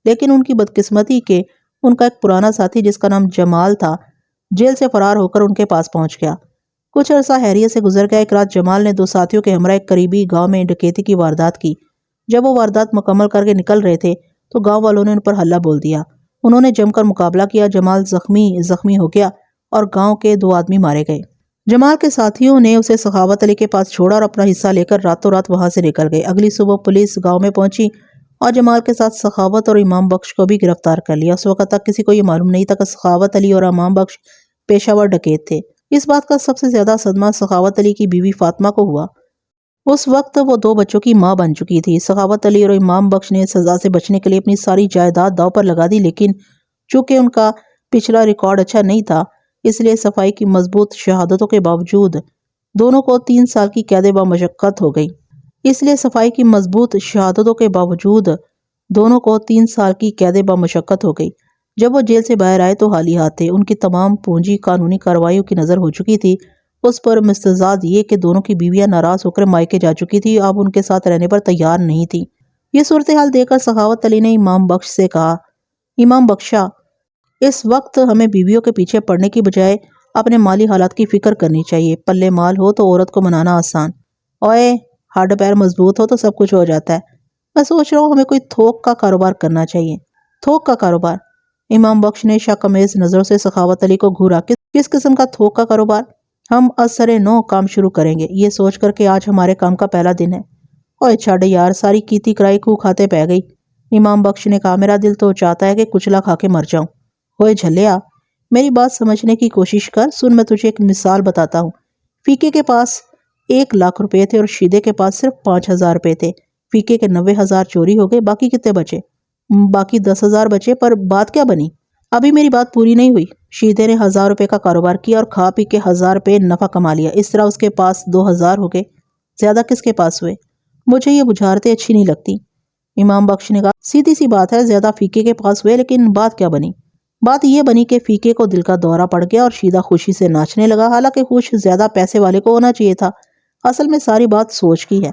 لیکن ان کی بدقسمتی کہ ان کا ایک پرانا ساتھی جس کا نام جمال تھا، جیل سے فرار ہو کر ان کے پاس پہنچ گیا۔ کچھ عرصہ خیریت سے گزر گیا۔ ایک رات جمال نے 2 ساتھیوں کے ہمراہ ایک قریبی گاؤں میں ڈکیتی کی واردات کی۔ جب وہ واردات مکمل کر کے نکل رہے تھے تو گاؤں والوں نے ان پر حلہ بول دیا۔ انہوں نے جم کر مقابلہ کیا، جمال زخمی ہو گیا اور گاؤں کے 2 آدمی مارے گئے۔ جمال کے ساتھیوں نے اسے سخاوت علی کے پاس چھوڑا اور اپنا حصہ لے کر راتوں رات وہاں سے نکل گئے۔ اگلی صبح پولیس گاؤں میں پہنچی اور جمال کے ساتھ سخاوت اور امام بخش کو بھی گرفتار کر لیا۔ اس وقت تک کسی کو یہ معلوم نہیں تھا کہ سخاوت علی اور امام بخش پیشہ ور ڈکیت تھے۔ اس بات کا سب سے زیادہ صدمہ سخاوت علی کی بیوی فاطمہ کو ہوا۔ اس وقت وہ 2 بچوں کی ماں بن چکی تھی۔ سخاوت علی اور امام بخش نے سزا سے بچنے کے لیے اپنی ساری جائیداد داؤ پر لگا دی، لیکن چونکہ ان کا پچھلا ریکارڈ اچھا نہیں تھا، اس لیے صفائی کی مضبوط شہادتوں کے باوجود دونوں کو 3 سال کی قید بمشقت ہو گئی۔ جب وہ جیل سے باہر آئے تو حالی ہاتھ تھے۔ ان کی تمام پونجی قانونی کارروائیوں کی نظر ہو چکی تھی۔ اس پر مستزاد یہ کہ دونوں کی بیویاں ناراض ہو کر مائکے جا چکی تھی، اب ان کے ساتھ رہنے پر تیار نہیں تھی۔ یہ صورتحال دیکھ کر سخاوت علی نے امام بخش سے کہا، امام بخشا، اس وقت ہمیں بیویوں کے پیچھے پڑنے کی بجائے اپنے مالی حالات کی فکر کرنی چاہیے۔ پلے مال ہو تو عورت کو منانا آسان، اوئے ہڈ پیر مضبوط ہو تو سب کچھ ہو جاتا ہے۔ میں سوچ رہا ہوں ہمیں کوئی تھوک کا کاروبار کرنا چاہیے۔ تھوک کا کاروبار؟ امام بخش نے شک آمیز نظروں سے سخاوت علی کو گھورا۔ کس قسم کا تھوک کا کاروبار؟ ہم ازسرِ نو کام شروع کریں گے، یہ سوچ کر کہ آج ہمارے کام کا پہلا دن ہے۔ اوئے چھاڑ یار، ساری کیتی کرائی کو کھاتے پہ گئی۔ امام بخش نے کہا، میرا دل تو چاہتا ہے کہ کچلا کھا کے مر جاؤں۔ ہوئے جھلیا، میری بات سمجھنے کی کوشش کر، سن میں تجھے ایک مثال بتاتا ہوں۔ فیقے کے پاس 1 لاکھ روپے تھے اور شیدے کے پاس صرف 5,000 روپے تھے۔ فیقے کے 90,000 چوری ہو گئے، باقی کتنے بچے؟ باقی 10,000 بچے، پر بات کیا بنی؟ ابھی میری بات پوری نہیں ہوئی۔ شیدے نے 1,000 روپے کا کاروبار کیا اور کھا پی کے 1,000 روپے نفع کما لیا۔ اس طرح اس کے پاس 2,000 ہو گئے۔ زیادہ کس کے پاس ہوئے؟ مجھے یہ بجھارتیں اچھی نہیں لگتی۔ امام بخش نے کہا، سیدھی سی بات ہے، زیادہ فیقے کے پاس ہوئے، لیکن بات کیا بنی؟ بات یہ بنی کہ فیقے کو دل کا دورہ پڑ گیا اور شیدہ خوشی سے ناچنے لگا، حالانکہ خوش زیادہ پیسے والے کو ہونا چاہیے تھا۔ اصل میں ساری بات سوچ کی ہے۔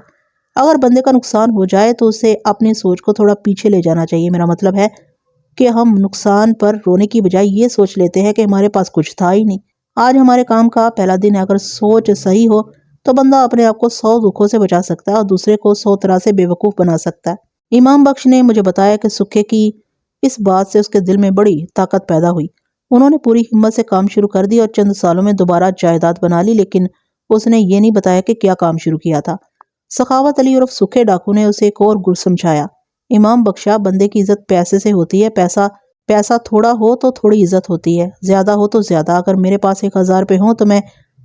اگر بندے کا نقصان ہو جائے تو اسے اپنی سوچ کو تھوڑا پیچھے لے جانا چاہیے۔ میرا مطلب ہے کہ ہم نقصان پر رونے کی بجائے یہ سوچ لیتے ہیں کہ ہمارے پاس کچھ تھا ہی نہیں۔ آج ہمارے کام کا پہلا دن ہے، اگر سوچ صحیح ہو تو بندہ اپنے آپ کو 100 دکھوں سے بچا سکتا ہے اور دوسرے کو 100 طرح سے بے وقوف بنا سکتا ہے۔ امام بخش نے مجھے بتایا کہ سکھے کی اس بات سے اس کے دل میں بڑی طاقت پیدا ہوئی۔ انہوں نے پوری ہمت سے کام شروع کر دی اور چند سالوں میں دوبارہ جائیداد بنا لی، لیکن اس نے یہ نہیں بتایا کہ کیا کام شروع کیا تھا۔ سخاوت علی عرف سکھے ڈاکو نے اسے ایک اور گر سمجھایا، امام بخشا، بندے کی عزت پیسے سے ہوتی ہے۔ پیسہ تھوڑا ہو تو تھوڑی عزت ہوتی ہے، زیادہ ہو تو زیادہ۔ اگر میرے پاس 1,000 روپے ہوں تو میں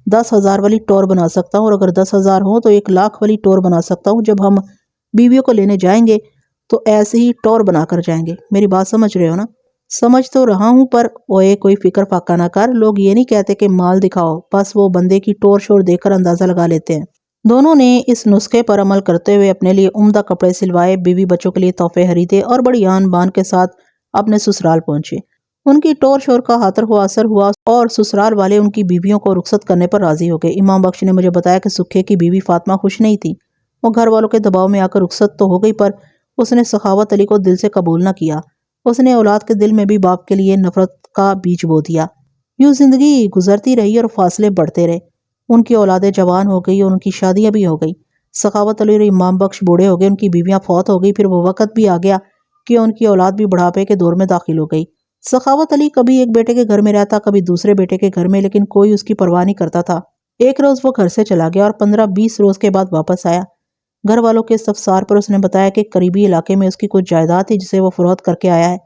10,000 والی ٹور بنا سکتا ہوں، اور اگر 10,000 ہوں تو 1,00,000 والی ٹور بنا سکتا ہوں۔ جب ہم بیویوں کو لینے جائیں گے تو ایسے ہی ٹور بنا کر جائیں گے۔ میری بات سمجھ رہے ہو نا؟ سمجھ تو رہا ہوں، پر اوئے کوئی فکر فاقہ نہ کر، لوگ یہ نہیں کہتے کہ مال دکھاؤ، بس وہ بندے کی ٹور شور دیکھ کر اندازہ لگا لیتے ہیں۔ دونوں نے اس نسخے پر عمل کرتے ہوئے اپنے لیے عمدہ کپڑے سلوائے، بیوی بچوں کے لیے تحفے خریدے اور بڑی آن بان کے ساتھ اپنے سسرال پہنچے۔ ان کی ٹور شور کا خاطر خواہ اثر ہوا اور سسرال والے ان کی بیویوں کو رخصت کرنے پر راضی ہو گئے۔ امام بخش نے مجھے بتایا کہ سکھے کی بیوی فاطمہ خوش نہیں تھی۔ وہ گھر والوں کے دباؤ میں آ کر رخصت تو ہو گئی، پر اس نے سخاوت علی کو دل سے قبول نہ کیا۔ اس نے اولاد کے دل میں بھی باپ کے لیے نفرت کا بیج بو دیا۔ یوں زندگی گزرتی رہی اور فاصلے بڑھتے رہے۔ ان کی اولادیں جوان ہو گئی اور ان کی شادیاں بھی ہو گئی۔ سخاوت علی اور امام بخش بوڑھے ہو گئے، ان کی بیویاں فوت ہو گئی۔ پھر وہ وقت بھی آ گیا کہ ان کی اولاد بھی بڑھاپے کے دور میں داخل ہو گئی۔ سخاوت علی کبھی ایک بیٹے کے گھر میں رہتا، کبھی دوسرے بیٹے کے گھر میں، لیکن کوئی اس کی پرواہ نہیں کرتا تھا۔ ایک روز وہ گھر سے چلا گیا اور 15-20 روز کے بعد واپس آیا۔ گھر والوں کے استفسار پر اس نے بتایا کہ قریبی علاقے میں اس کی کچھ جائیداد تھی جسے وہ فروخت کر کے آیا ہے۔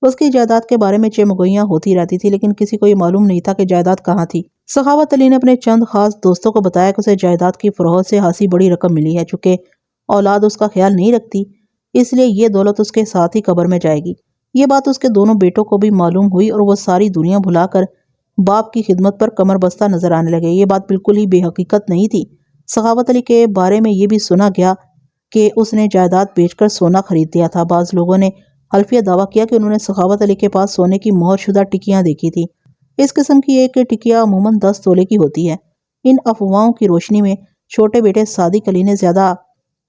اس کی جائیداد کے بارے میں چمگوئیاں ہوتی رہتی تھی، لیکن کسی کو یہ معلوم نہیں تھا کہ جائیداد کہاں تھی۔ سخاوت علی نے اپنے چند خاص دوستوں کو بتایا کہ اسے جائیداد کی فروخت سے خاصی بڑی رقم ملی ہے۔ چونکہ اولاد اس کا خیال نہیں رکھتی، اس لیے یہ دولت اس کے ساتھ ہی قبر میں جائے گی۔ یہ بات اس کے دونوں بیٹوں کو بھی معلوم ہوئی اور وہ ساری دنیا بھلا کر باپ کی خدمت پر کمر بستہ نظر آنے لگے۔ یہ بات بالکل ہی بے حقیقت نہیں تھی۔ سخاوت علی کے بارے میں یہ بھی سنا گیا کہ اس نے جائیداد بیچ کر سونا خرید لیا تھا۔ بعض لوگوں نے حلفیہ دعویٰ کیا کہ انہوں نے سخاوت علی کے پاس سونے کی مہر شدہ ٹکیاں دیکھی تھی۔ اس قسم کی ایک ٹکیا عموماً 10 تولے کی ہوتی ہے۔ ان افواہوں کی روشنی میں چھوٹے بیٹے صادق علی نے زیادہ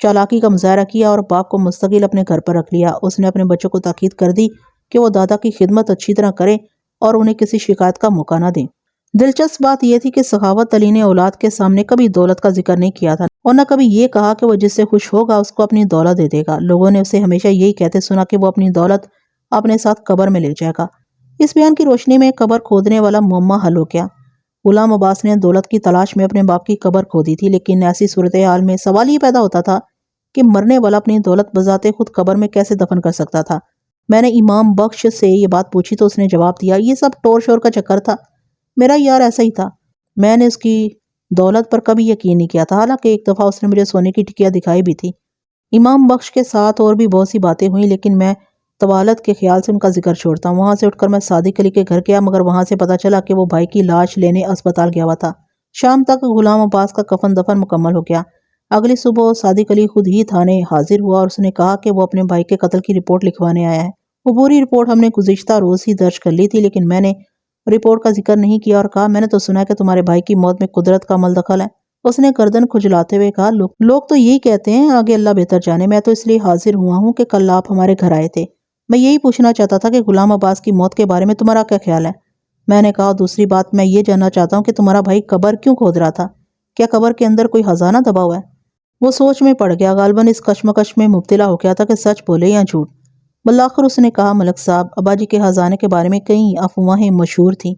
چالاکی کا مظاہرہ کیا اور باپ کو مستقل اپنے گھر پر رکھ لیا۔ اس نے اپنے بچوں کو تاکید کر دی کہ وہ دادا کی خدمت اچھی طرح کریں اور انہیں کسی شکایت کا موقع نہ دیں۔ دلچسپ بات یہ تھی کہ سخاوت علی نے اولاد کے سامنے کبھی دولت کا ذکر نہیں کیا تھا اور نہ کبھی یہ کہا کہ وہ جس سے خوش ہوگا اس کو اپنی دولت دے دے گا۔ لوگوں نے اسے ہمیشہ یہی کہتے سنا کہ وہ اپنی دولت اپنے ساتھ قبر میں لے جائے گا۔ اس بیان کی روشنی میں قبر کھودنے والا معمہ حل ہو گیا۔ غلام عباس نے دولت کی تلاش میں اپنے باپ کی قبر کھودی تھی، لیکن ایسی صورتحال میں سوال یہ پیدا ہوتا تھا کہ مرنے والا اپنی دولت بذات خود قبر میں کیسے دفن کر سکتا تھا۔ میں نے امام بخش سے یہ بات پوچھی تو اس نے جواب دیا، یہ سب ٹور شور کا چکر تھا، میرا یار ایسا ہی تھا، میں نے اس کی دولت پر کبھی یقین نہیں کیا تھا، حالانکہ ایک دفعہ اس نے مجھے سونے کی ٹکیا دکھائی بھی تھی۔ امام بخش کے ساتھ اور بھی بہت سی باتیں ہوئیں، لیکن میں طوالت کے خیال سے ان کا ذکر چھوڑتا ہوں۔ وہاں سے اٹھ کر میں صادق علی کے گھر گیا، مگر وہاں سے پتہ چلا کہ وہ بھائی کی لاش لینے اسپتال گیا ہوا تھا۔ شام تک غلام عباس کا کفن دفن مکمل ہو گیا۔ اگلی صبح صادق علی خود ہی تھانے حاضر ہوا اور اس نے کہا کہ وہ اپنے بھائی کے قتل کی رپورٹ لکھوانے آیا ہے۔ وہ پوری رپورٹ ہم نے گزشتہ روز ہی درج کر لی تھی، لیکن میں نے رپورٹ کا ذکر نہیں کیا اور کہا، میں نے تو سنا ہے کہ تمہارے بھائی کی موت میں قدرت کا عمل دخل ہے۔ اس نے گردن کھجلاتے ہوئے کہا، لوگ تو یہی کہتے ہیں، آگے اللہ بہتر جانے، میں تو اس لیے حاضر ہوا ہوں کہ کل آپ ہمارے گھر آئے تھے، میں یہی پوچھنا چاہتا تھا کہ غلام عباس کی موت کے بارے میں تمہارا کیا خیال ہے؟ میں نے کہا، دوسری بات میں یہ جاننا چاہتا ہوں کہ تمہارا بھائی قبر کیوں کھود رہا تھا؟ کیا قبر کے اندر کوئی خزانہ دبا ہوا ہے؟ وہ سوچ میں پڑ گیا، غالباً اس کشمکش میں مبتلا ہو گیا تھا کہ سچ بولے یا جھوٹ۔ بالآخر اس نے کہا، ملک صاحب، ابا جی کے خزانے کے بارے میں کئی افواہیں مشہور تھیں۔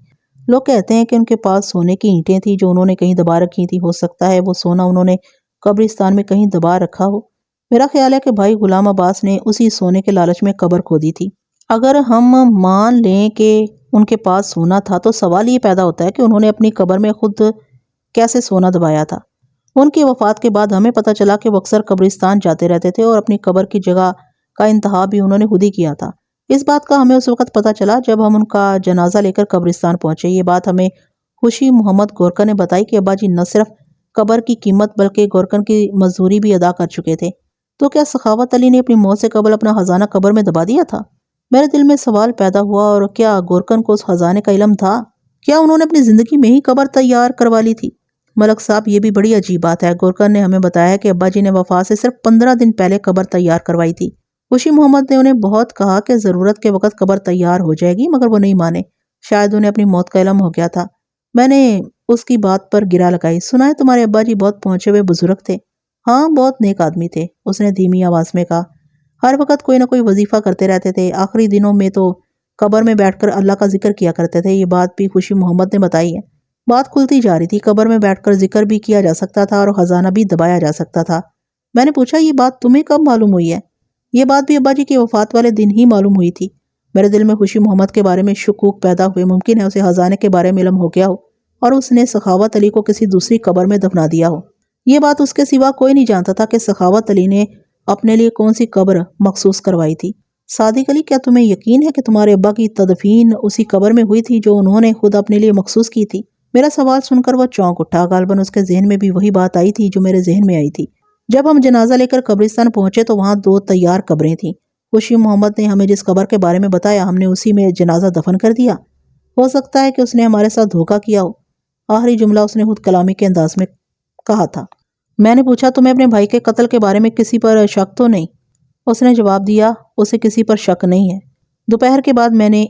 لوگ کہتے ہیں کہ ان کے پاس سونے کی اینٹیں تھیں جو انہوں نے کہیں دبا رکھی تھی، ہو سکتا ہے وہ سونا انہوں نے قبرستان میں کہیں دبا رکھا ہو۔ میرا خیال ہے کہ بھائی غلام عباس نے اسی سونے کے لالچ میں قبر کھودی تھی۔ اگر ہم مان لیں کہ ان کے پاس سونا تھا تو سوال یہ پیدا ہوتا ہے کہ انہوں نے اپنی قبر میں خود کیسے سونا دبایا تھا؟ ان کی وفات کے بعد ہمیں پتہ چلا کہ وہ اکثر قبرستان جاتے رہتے تھے اور اپنی قبر کی جگہ کا انتخاب بھی انہوں نے خود ہی کیا تھا۔ اس بات کا ہمیں اس وقت پتہ چلا جب ہم ان کا جنازہ لے کر قبرستان پہنچے۔ یہ بات ہمیں خوشی محمد گورکن نے بتائی کہ ابا جی نہ صرف قبر کی قیمت بلکہ گورکن کی مزدوری بھی ادا کر چکے تھے۔ تو کیا سخاوت علی نے اپنی موت سے قبل اپنا خزانہ قبر میں دبا دیا تھا؟ میرے دل میں سوال پیدا ہوا، اور کیا گورکن کو اس خزانے کا علم تھا؟ کیا انہوں نے اپنی زندگی میں ہی قبر تیار کروا لی تھی؟ ملک صاحب، یہ بھی بڑی عجیب بات ہے۔ گورکن نے ہمیں بتایا کہ ابا جی نے وفات سے صرف 15 دن پہلے قبر تیار کروائی تھی۔ خوشی محمد نے انہیں بہت کہا کہ ضرورت کے وقت قبر تیار ہو جائے گی، مگر وہ نہیں مانے۔ شاید انہیں اپنی موت کا علم ہو گیا تھا۔ میں نے اس کی بات پر گرا لگائی، سنا ہے تمہارے ابا جی بہت پہنچے ہوئے بزرگ تھے؟ ہاں، بہت نیک آدمی تھے، اس نے دھیمی آواز میں کہا۔ ہر وقت کوئی نہ کوئی وظیفہ کرتے رہتے تھے، آخری دنوں میں تو قبر میں بیٹھ کر اللہ کا ذکر کیا کرتے تھے۔ یہ بات بھی خوشی محمد نے بتائی ہے۔ بات کھلتی جا رہی تھی، قبر میں بیٹھ کر ذکر بھی کیا جا سکتا تھا اور خزانہ بھی دبایا جا سکتا تھا۔ میں نے پوچھا، یہ بات تمہیں کب معلوم ہوئی ہے؟ یہ بات بھی ابا جی کی وفات والے دن ہی معلوم ہوئی تھی۔ میرے دل میں خوشی محمد کے بارے میں شکوک پیدا ہوئے۔ ممکن ہے اسے خزانے کے بارے میں علم ہو گیا ہو اور اس نے سخاوت علی کو کسی دوسری قبر میں دفنا دیا ہو۔ یہ بات اس کے سوا کوئی نہیں جانتا تھا کہ سخاوت علی نے اپنے لیے کون سی قبر مخصوص کروائی تھی۔ صادق علی، کیا تمہیں یقین ہے کہ تمہارے ابا کی تدفین اسی قبر میں ہوئی تھی جو انہوں نے خود اپنے لیے مخصوص کی تھی؟ میرا سوال سن کر وہ چونک اٹھا۔ غالباً اس کے ذہن میں بھی وہی بات آئی تھی جو میرے ذہن میں آئی تھی۔ جب ہم جنازہ لے کر قبرستان پہنچے تو وہاں 2 تیار قبریں تھیں۔ خوشی محمد نے ہمیں جس قبر کے بارے میں بتایا، ہم نے اسی میں جنازہ دفن کر دیا۔ ہو سکتا ہے کہ اس نے ہمارے ساتھ دھوکہ کیا ہو۔ آخری جملہ اس نے خود کلامی کے انداز میں کہا تھا۔ میں نے پوچھا، تمہیں اپنے بھائی کے قتل کے بارے میں کسی پر شک تو نہیں؟ اس نے جواب دیا، اسے کسی پر شک نہیں ہے۔ دوپہر کے بعد میں نے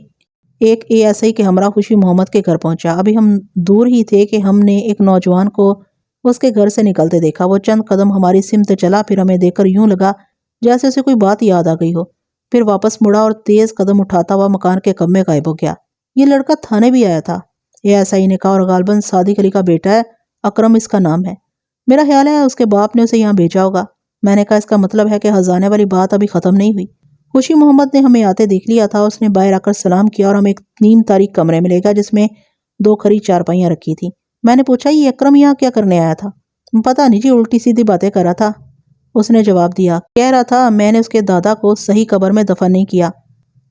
ایک ASI کے ہمراہ خوشی محمد کے گھر پہنچا۔ ابھی ہم دور ہی تھے کہ ہم نے ایک نوجوان کو اس کے گھر سے نکلتے دیکھا۔ وہ چند قدم ہماری سمت چلا، پھر ہمیں دیکھ کر یوں لگا جیسے اسے کوئی بات یاد آ گئی ہو۔ پھر واپس مڑا اور تیز قدم اٹھاتا ہوا مکان کے کمرے میں غائب ہو گیا۔ یہ لڑکا تھانے بھی آیا تھا، ASI نے کہا، اور غالباً صادق علی کا بیٹا ہے، اکرم اس کا نام ہے۔ میرا خیال ہے اس کے باپ نے اسے یہاں بھیجا ہوگا۔ میں نے کہا، اس کا مطلب ہے کہ خزانے والی بات ابھی ختم نہیں ہوئی۔ خوشی محمد نے ہمیں آتے دیکھ لیا تھا۔ اس نے باہر آ کر سلام کیا اور ہمیں ایک نیم تاریک کمرے میں لے گیا جس میں 2 کھری چارپائیاں رکھی تھیں۔ میں نے پوچھا، یہ اکرم یہاں کیا کرنے آیا تھا؟ پتہ نہیں جی، الٹی سیدھی باتیں کر رہا تھا، اس نے جواب دیا۔ کہہ رہا تھا میں نے اس کے دادا کو صحیح قبر میں دفن نہیں کیا،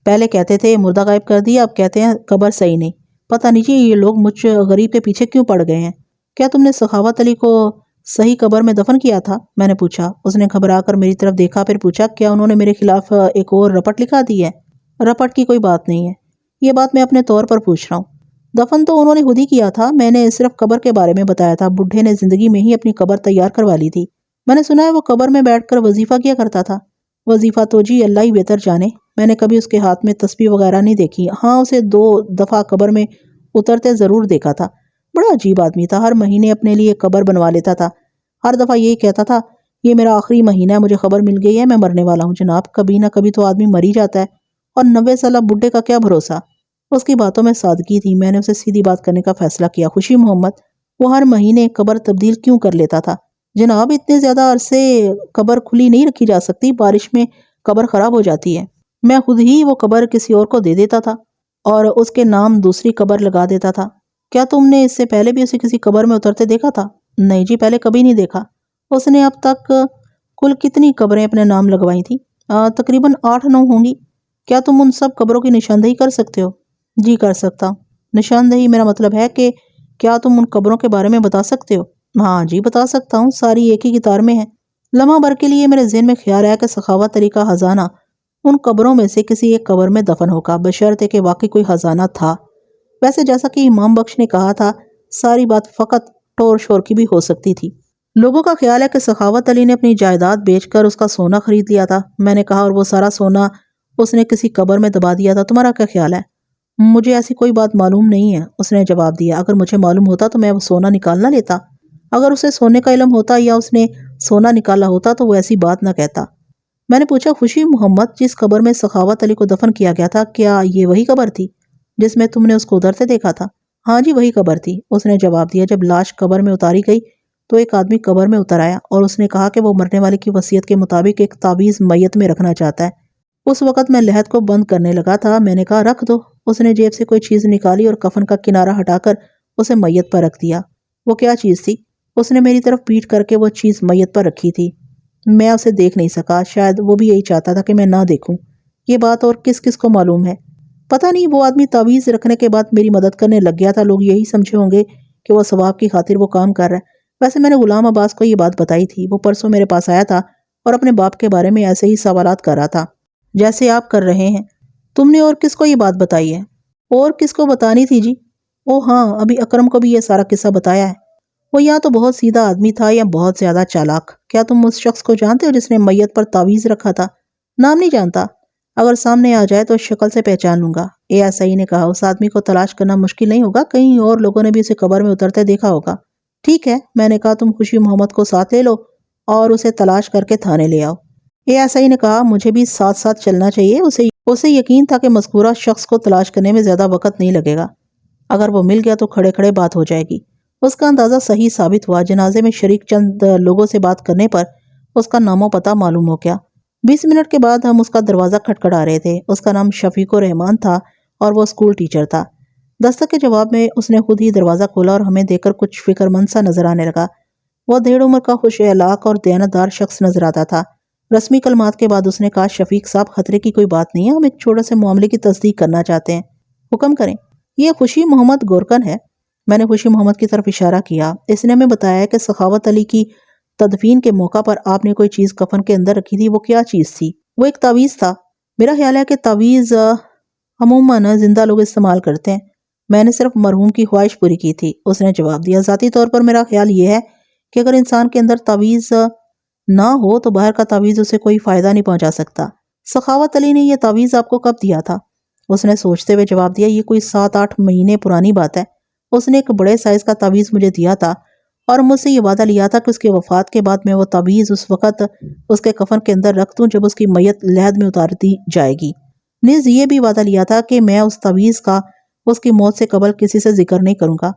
پہلے کہتے تھے مردہ غائب کر دیا، اب کہتے ہیں قبر صحیح نہیں۔ پتہ نہیں جی یہ لوگ مجھ غریب کے پیچھے کیوں پڑ گئے ہیں۔ کیا تم نے سخاوت علی کو صحیح قبر میں دفن کیا تھا؟ میں نے پوچھا۔ اس نے گھبرا کر میری طرف دیکھا، پھر پوچھا کیا انہوں نے میرے خلاف ایک اور رپٹ لکھا دی ہے؟ رپٹ کی کوئی بات نہیں ہے، یہ بات میں اپنے طور پر پوچھ رہا ہوں۔ دفن تو انہوں نے خود ہی کیا تھا، میں نے صرف قبر کے بارے میں بتایا تھا۔ بڈھے نے زندگی میں ہی اپنی قبر تیار کروا لی تھی۔ میں نے سنا ہے وہ قبر میں بیٹھ کر وظیفہ کیا کرتا تھا۔ وظیفہ تو جی اللہ ہی بہتر جانے، میں نے کبھی اس کے ہاتھ میں تسبیح وغیرہ نہیں دیکھی۔ ہاں اسے 2 دفعہ قبر میں اترتے ضرور دیکھا تھا۔ بڑا عجیب آدمی تھا، ہر مہینے اپنے لیے قبر بنوا لیتا تھا۔ ہر دفعہ یہی کہتا تھا یہ میرا آخری مہینہ ہے، مجھے خبر مل گئی ہے میں مرنے والا ہوں۔ جناب کبھی نہ کبھی تو آدمی مر ہی جاتا ہے، اور 90 سالہ بڈھے کا کیا بھروسہ۔ اس کی باتوں میں سادگی تھی۔ میں نے اسے سیدھی بات کرنے کا فیصلہ کیا۔ خوشی محمد وہ ہر مہینے قبر تبدیل کیوں کر لیتا تھا؟ جناب اتنے زیادہ عرصے قبر کھلی نہیں رکھی جا سکتی، بارش میں قبر خراب ہو جاتی ہے۔ میں خود ہی وہ قبر کسی اور کو دے دیتا تھا اور اس کے نام دوسری قبر لگا دیتا تھا۔ کیا تم نے اس سے پہلے بھی اسے کسی قبر میں اترتے دیکھا تھا؟ نہیں جی پہلے کبھی نہیں دیکھا۔ اس نے اب تک کل کتنی قبریں اپنے نام لگوائی تھیں؟ تقریباً 8-9 ہوں گی۔ کیا تم ان سب قبروں کی نشاندہی کر سکتے ہو؟ جی کر سکتا ہوں۔ نشاندہی میرا مطلب ہے کہ کیا تم ان قبروں کے بارے میں بتا سکتے ہو؟ ہاں جی بتا سکتا ہوں، ساری ایک ہی قطار میں ہے۔ لمحہ بھر کے لیے میرے ذہن میں خیال آیا کہ سخاوت علی کا خزانہ ان قبروں میں سے کسی ایک قبر میں دفن ہوگا، بشرطے کہ واقعی کوئی خزانہ تھا۔ ویسے جیسا کہ امام بخش نے کہا تھا ساری بات فقط ٹور شور کی بھی ہو سکتی تھی۔ لوگوں کا خیال ہے کہ سخاوت علی نے اپنی جائیداد بیچ کر اس کا سونا خرید لیا تھا۔ میں نے کہا اور وہ سارا سونا اس نے کسی قبر میں دبا دیا تھا، تمہارا کیا خیال ہے؟ مجھے ایسی کوئی بات معلوم نہیں ہے، اس نے جواب دیا۔ اگر مجھے معلوم ہوتا تو میں وہ سونا نکال نہ لیتا۔ اگر اسے سونے کا علم ہوتا یا اس نے سونا نکالا ہوتا تو وہ ایسی بات نہ کہتا۔ میں نے پوچھا خوشی محمد جس قبر میں سخاوت علی کو دفن کیا گیا تھا کیا یہ وہی قبر تھی جس میں تم نے اس کو اترتے دیکھا تھا؟ ہاں جی وہی قبر تھی، اس نے جواب دیا۔ جب لاش قبر میں اتاری گئی تو ایک آدمی قبر میں اتر آیا اور اس نے کہا کہ وہ مرنے والے کی وصیت کے مطابق ایک تعویذ میت میں رکھنا چاہتا ہے۔ اس وقت میں لحد کو بند کرنے لگا تھا، میں نے کہا رکھ دو۔ اس نے جیب سے کوئی چیز نکالی اور کفن کا کنارہ ہٹا کر اسے میت پر رکھ دیا۔ وہ کیا چیز تھی؟ اس نے میری طرف پیٹ کر کے وہ چیز میت پر رکھی تھی۔ میں اسے دیکھ نہیں سکا، شاید وہ بھی یہی چاہتا تھا کہ میں نہ دیکھوں۔ یہ بات اور کس کس کو معلوم ہے؟ پتہ نہیں، وہ آدمی تعویذ رکھنے کے بعد میری مدد کرنے لگ گیا تھا، لوگ یہی سمجھے ہوں گے کہ وہ ثواب کی خاطر وہ کام کر رہا ہے۔ ویسے میں نے غلام عباس کو یہ بات بتائی تھی، وہ پرسوں میرے پاس آیا تھا اور اپنے باپ کے بارے میں ایسے ہی سوالات کر رہا تھا جیسے آپ کر رہے ہیں۔ تم نے اور کس کو یہ بات بتائی ہے؟ اور کس کو بتانی تھی جی؟ او ہاں، ابھی اکرم کو بھی یہ سارا قصہ بتایا ہے۔ وہ یا تو بہت سیدھا آدمی تھا یا بہت زیادہ چالاک۔ کیا تم اس شخص کو جانتے ہو جس نے میت پر تعویذ رکھا تھا؟ نام نہیں جانتا، اگر سامنے آ جائے تو شکل سے پہچان لوں گا۔ ASI نے کہا اس آدمی کو تلاش کرنا مشکل نہیں ہوگا، کہیں اور لوگوں نے بھی اسے قبر میں اترتے دیکھا ہوگا۔ ٹھیک ہے، میں نے کہا تم خوشی محمد کو ساتھ لے لو اور اسے تلاش کر کے تھانے لے آؤ۔ ASI نے کہا مجھے بھی ساتھ ساتھ چلنا چاہیے، اسے یقین تھا کہ مذکورہ شخص کو تلاش کرنے میں زیادہ وقت نہیں لگے گا، اگر وہ مل گیا تو کھڑے کھڑے بات ہو جائے گی۔ اس کا اندازہ صحیح ثابت ہوا، جنازے میں شریک چند لوگوں سے بات کرنے پر اس کا نام و پتہ معلوم ہو گیا۔ 20 منٹ کے بعد ہم اس کا دروازہ کھٹکھٹا رہے تھے۔ اس کا نام شفیق الرحمان تھا اور وہ اسکول ٹیچر تھا۔ دستک کے جواب میں اس نے خود ہی دروازہ کھولا اور ہمیں دیکھ کر کچھ فکر مند سا نظر آنے لگا۔ وہ دھیڑ عمر کا خوش اخلاق اور دیانتدار شخص نظر آتا تھا۔ رسمی کلمات کے بعد اس نے کہا شفیق صاحب خطرے کی کوئی بات نہیں ہے، ہم ایک چھوٹے سے معاملے کی تصدیق کرنا چاہتے ہیں، حکم کریں۔ یہ خوشی محمد گورکن ہے۔ میں نے خوشی محمد کی طرف اشارہ کیا۔ اس نے ہمیں بتایا کہ سخاوت علی کی تدفین کے موقع پر آپ نے کوئی چیز کفن کے اندر رکھی تھی، وہ کیا چیز تھی؟ وہ ایک تعویذ تھا۔ میرا خیال ہے کہ تعویذ عموماً زندہ لوگ استعمال کرتے ہیں، میں نے صرف مرحوم کی خواہش پوری کی تھی، اس نے جواب دیا۔ ذاتی طور پر میرا خیال یہ ہے کہ اگر انسان کے اندر تعویذ نہ ہو تو باہر کا تعویذ اسے کوئی فائدہ نہیں پہنچا سکتا۔ سخاوت علی نے یہ تعویذ آپ کو کب دیا تھا؟ اس نے سوچتے ہوئے جواب دیا یہ کوئی 7-8 مہینے پرانی بات ہے۔ اس نے ایک بڑے سائز کا تعویذ مجھے دیا تھا اور مجھ سے یہ وعدہ لیا تھا کہ اس کی وفات کے بعد میں وہ تعویذ اس وقت اس کے کفن کے اندر رکھ دوں جب اس کی میت لحد میں اتار دی جائے گی۔ نیز یہ بھی وعدہ لیا تھا کہ میں اس تعویذ کا اس کی موت سے قبل کسی سے ذکر نہیں کروں گا۔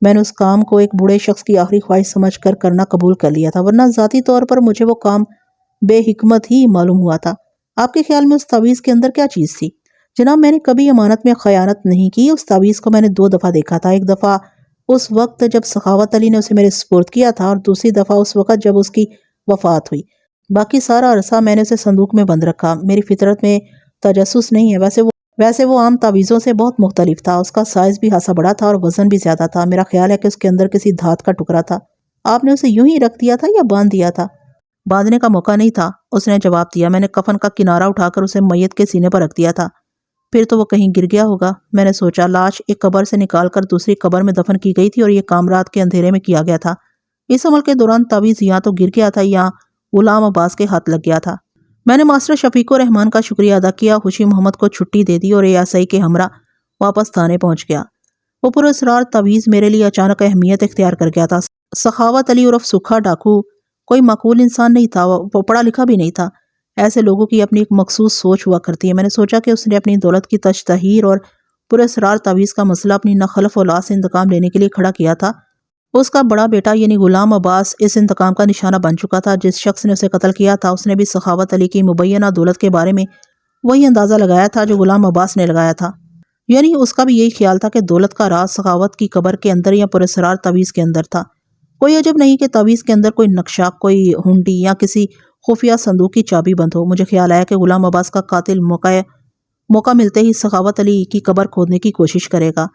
میں نے اس کام کو ایک بوڑھے شخص کی آخری خواہش سمجھ کر کرنا قبول کر لیا تھا، ورنہ ذاتی طور پر مجھے وہ کام بے حکمت ہی معلوم ہوا تھا۔ آپ کے خیال میں اس تعویذ کے اندر کیا چیز تھی؟ جناب میں نے کبھی امانت میں خیانت نہیں کی۔ اس تعویذ کو میں نے 2 دفعہ دیکھا تھا، ایک دفعہ اس وقت جب سخاوت علی نے اسے میرے سپرد کیا تھا اور دوسری دفعہ اس وقت جب اس کی وفات ہوئی۔ باقی سارا عرصہ میں نے اسے صندوق میں بند رکھا۔ میری فطرت میں تجسس نہیں ہے، ویسے وہ ویسے وہ عام تعویذوں سے بہت مختلف تھا، اس کا سائز بھی خاصا بڑا تھا اور وزن بھی زیادہ تھا۔ میرا خیال ہے کہ اس کے اندر کسی دھات کا ٹکڑا تھا۔ آپ نے اسے یوں ہی رکھ دیا تھا یا باندھ دیا تھا؟ باندھنے کا موقع نہیں تھا، اس نے جواب دیا۔ میں نے کفن کا کنارہ اٹھا کر اسے میت کے سینے پر رکھ دیا تھا۔ پھر تو وہ کہیں گر گیا ہوگا، میں نے سوچا۔ لاش ایک قبر سے نکال کر دوسری قبر میں دفن کی گئی تھی اور یہ کام رات کے اندھیرے میں کیا گیا تھا۔ اس عمل کے دوران تعویذ یا تو گر گیا تھا یا غلام عباس کے ہاتھ لگ گیا تھا۔ میں نے ماسٹر شفیق الرحمان کا شکریہ ادا کیا، خوشی محمد کو چھٹی دے دی اور ASI کے ہمراہ واپس تھانے پہنچ گیا۔ وہ پراسرار تعویذ میرے لیے اچانک اہمیت اختیار کر گیا تھا۔ سخاوت علی عرف سکھا ڈاکو کوئی معقول انسان نہیں تھا، وہ پڑھا لکھا بھی نہیں تھا۔ ایسے لوگوں کی اپنی ایک مخصوص سوچ ہوا کرتی ہے۔ میں نے سوچا کہ اس نے اپنی دولت کی تشتہیر اور پراسرار تعویذ کا مسئلہ اپنی ناخلف اولاد سے انتقام لینے کے لیے کھڑا کیا تھا۔ اس کا بڑا بیٹا یعنی غلام عباس اس انتقام کا نشانہ بن چکا تھا۔ جس شخص نے اسے قتل کیا تھا اس نے بھی سخاوت علی کی مبینہ دولت کے بارے میں وہی اندازہ لگایا تھا جو غلام عباس نے لگایا تھا، یعنی اس کا بھی یہی خیال تھا کہ دولت کا راز سخاوت کی قبر کے اندر یا پراسرار تعویذ کے اندر تھا۔ کوئی عجب نہیں کہ تعویذ کے اندر کوئی نقشہ، کوئی ہنڈی یا کسی خفیہ صندوق کی چابی بند ہو۔ مجھے خیال آیا کہ غلام عباس کا قاتل موقع ملتے ہی سخاوت علی کی قبر کھودنے کی کوشش کرے گا،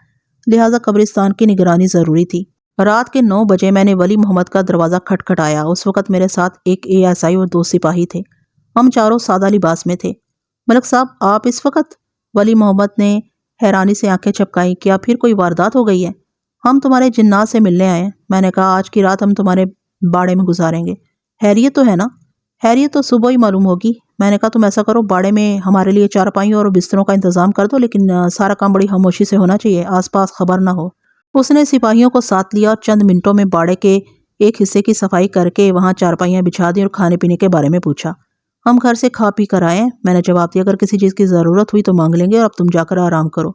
لہٰذا قبرستان کی نگرانی ضروری تھی۔ رات کے 9 بجے میں نے ولی محمد کا دروازہ کھٹکھٹایا۔ اس وقت میرے ساتھ ایک ASI اور 2 سپاہی تھے۔ ہم چاروں سادہ لباس میں تھے۔ ملک صاحب آپ اس وقت؟ ولی محمد نے حیرانی سے آنکھیں چپکائیں۔ کیا پھر کوئی واردات ہو گئی ہے؟ ہم تمہارے جنات سے ملنے آئے ہیں۔ میں نے کہا آج کی رات ہم تمہارے باڑے میں گزاریں گے۔ خیریت تو ہے نا؟ خیریت تو صبح ہی معلوم ہوگی۔ میں نے کہا تم ایسا کرو، باڑے میں ہمارے لیے چارپائیوں اور بستروں کا انتظام کر دو، لیکن سارا کام بڑی خاموشی سے ہونا چاہیے، آس پاس خبر نہ ہو۔ اس نے سپاہیوں کو ساتھ لیا اور چند منٹوں میں باڑے کے ایک حصے کی صفائی کر کے وہاں چارپائیاں بچھا دی اور کھانے پینے کے بارے میں پوچھا۔ ہم گھر سے کھا پی کر آئے ہیں، میں نے جواب دیا۔ اگر کسی چیز کی ضرورت ہوئی تو مانگ لیں گے، اور اب تم جا کر آرام کرو۔